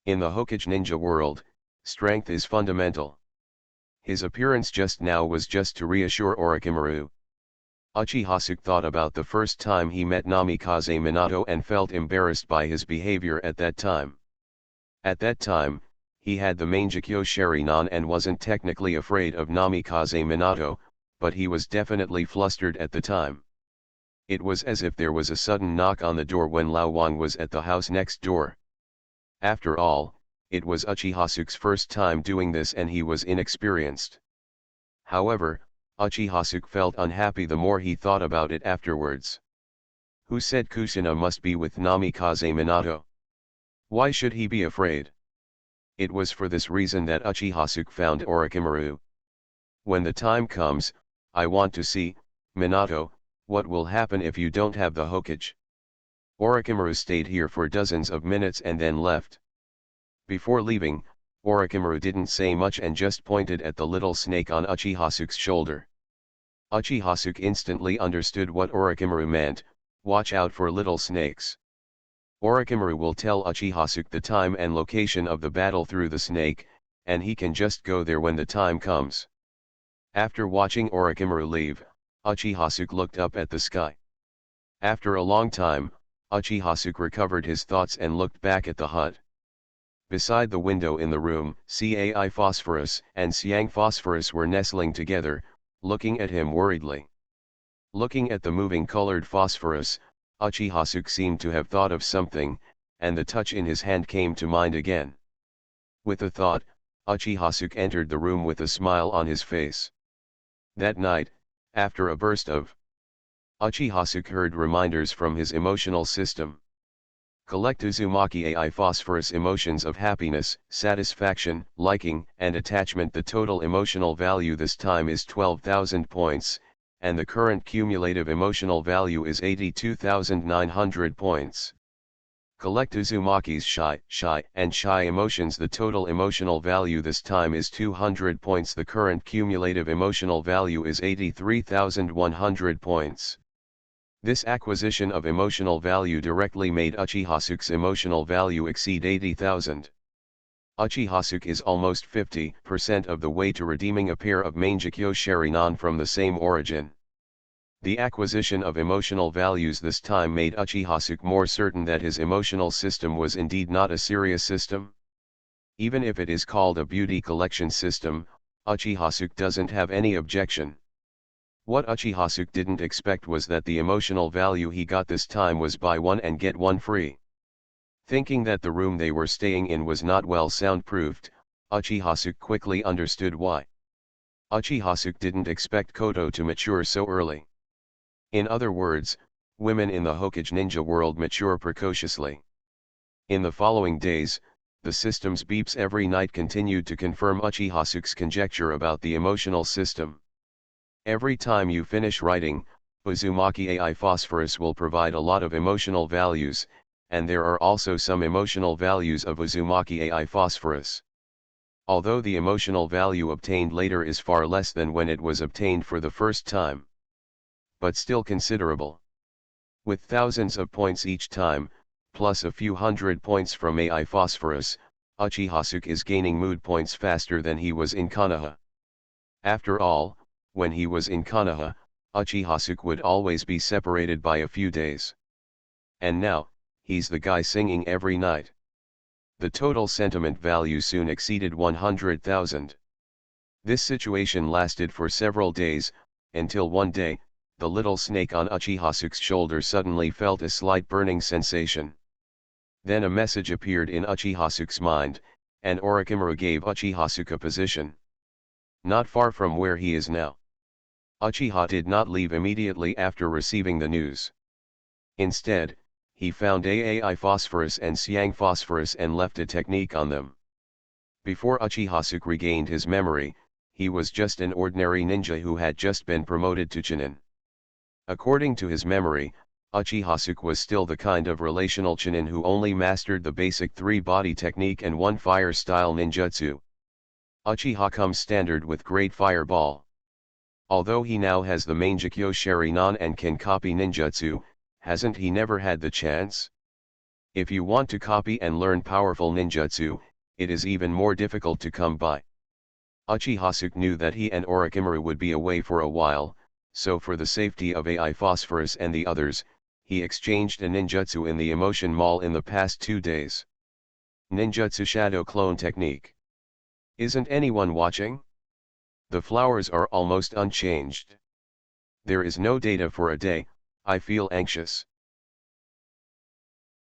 In the Hokage ninja world, strength is fundamental. His appearance just now was just to reassure Orochimaru. Uchiha thought about the first time he met Namikaze Minato and felt embarrassed by his behavior at that time. At that time, he had the Mangekyo Sharingan and wasn't technically afraid of Namikaze Minato, but he was definitely flustered at the time. It was as if there was a sudden knock on the door when Lao Wang was at the house next door. After all, it was Uchiha first time doing this and he was inexperienced. However, Uchiha felt unhappy the more he thought about it afterwards. Who said Kusina must be with Namikaze Minato? Why should he be afraid? It was for this reason that Uchiha found Orochimaru. When the time comes, I want to see, Minato, what will happen if you don't have the Hokage. Orochimaru stayed here for dozens of minutes and then left. Before leaving, Orochimaru didn't say much and just pointed at the little snake on Uchiha shoulder. Uchiha instantly understood what Orochimaru meant, watch out for little snakes. Orochimaru will tell Uchiha the time and location of the battle through the snake, and he can just go there when the time comes. After watching Orochimaru leave, Uchiha looked up at the sky. After a long time, Uchiha recovered his thoughts and looked back at the hut. Beside the window in the room, Cai Phosphorus and Siang Phosphorus were nestling together, looking at him worriedly. Looking at the moving colored Phosphorus, Uchiha seemed to have thought of something, and the touch in his hand came to mind again. With a thought, Uchiha entered the room with a smile on his face. That night, after a burst of Uchiha heard reminders from his emotional system. Collect Uzumaki AI Phosphorus emotions of happiness, satisfaction, liking, and attachment. The total emotional value this time is 12,000 points, and the current cumulative emotional value is 82,900 points. Collect Uzumaki's shy, and shy emotions. The total emotional value this time is 200 points. The current cumulative emotional value is 83,100 points. This acquisition of emotional value directly made Uchiha emotional value exceed 80,000. Uchiha is almost 50% of the way to redeeming a pair of Mangekyo Sharingan from the same origin. The acquisition of emotional values this time made Uchiha more certain that his emotional system was indeed not a serious system. Even if it is called a beauty collection system, Uchiha doesn't have any objection. What Uchiha didn't expect was that the emotional value he got this time was buy one and get one free. Thinking that the room they were staying in was not well soundproofed, Uchiha quickly understood why. Uchiha didn't expect Koto to mature so early. In other words, women in the Hokage ninja world mature precociously. In the following days, the system's beeps every night continued to confirm Uchiha conjecture about the emotional system. Every time you finish writing, Uzumaki AI Phosphorus will provide a lot of emotional values, and there are also some emotional values of Uzumaki AI Phosphorus. Although the emotional value obtained later is far less than when it was obtained for the first time, but still considerable. With thousands of points each time, plus a few hundred points from AI Phosphorus, Uchiha is gaining mood points faster than he was in Konoha. After all, when he was in Konoha, Uchiha would always be separated by a few days. And now, he's the guy singing every night. The total sentiment value soon exceeded 100,000. This situation lasted for several days, until one day, the little snake on Uchihasu's shoulder suddenly felt a slight burning sensation. Then a message appeared in Uchihasu's mind, and Orochimaru gave Uchiha a position not far from where he is now. Uchiha did not leave immediately after receiving the news. Instead, he found Aai phosphorus and Siang phosphorus and left a technique on them. Before Uchiha regained his memory, he was just an ordinary ninja who had just been promoted to Chunin. According to his memory, Uchiha was still the kind of relational Chunin who only mastered the basic 3-body technique and 1 fire-style ninjutsu. Uchiha comes standard with Great Fireball. Although he now has the Mangekyo Sharinan and can copy ninjutsu, hasn't he never had the chance? If you want to copy and learn powerful ninjutsu, it is even more difficult to come by. Uchiha knew that he and Orochimaru would be away for a while, so for the safety of Ai Phosphorus and the others, he exchanged a ninjutsu in the Emotion Mall in the past 2 days. Ninjutsu Shadow Clone Technique. Isn't anyone watching? The flowers are almost unchanged. There is no data for a day. I feel anxious.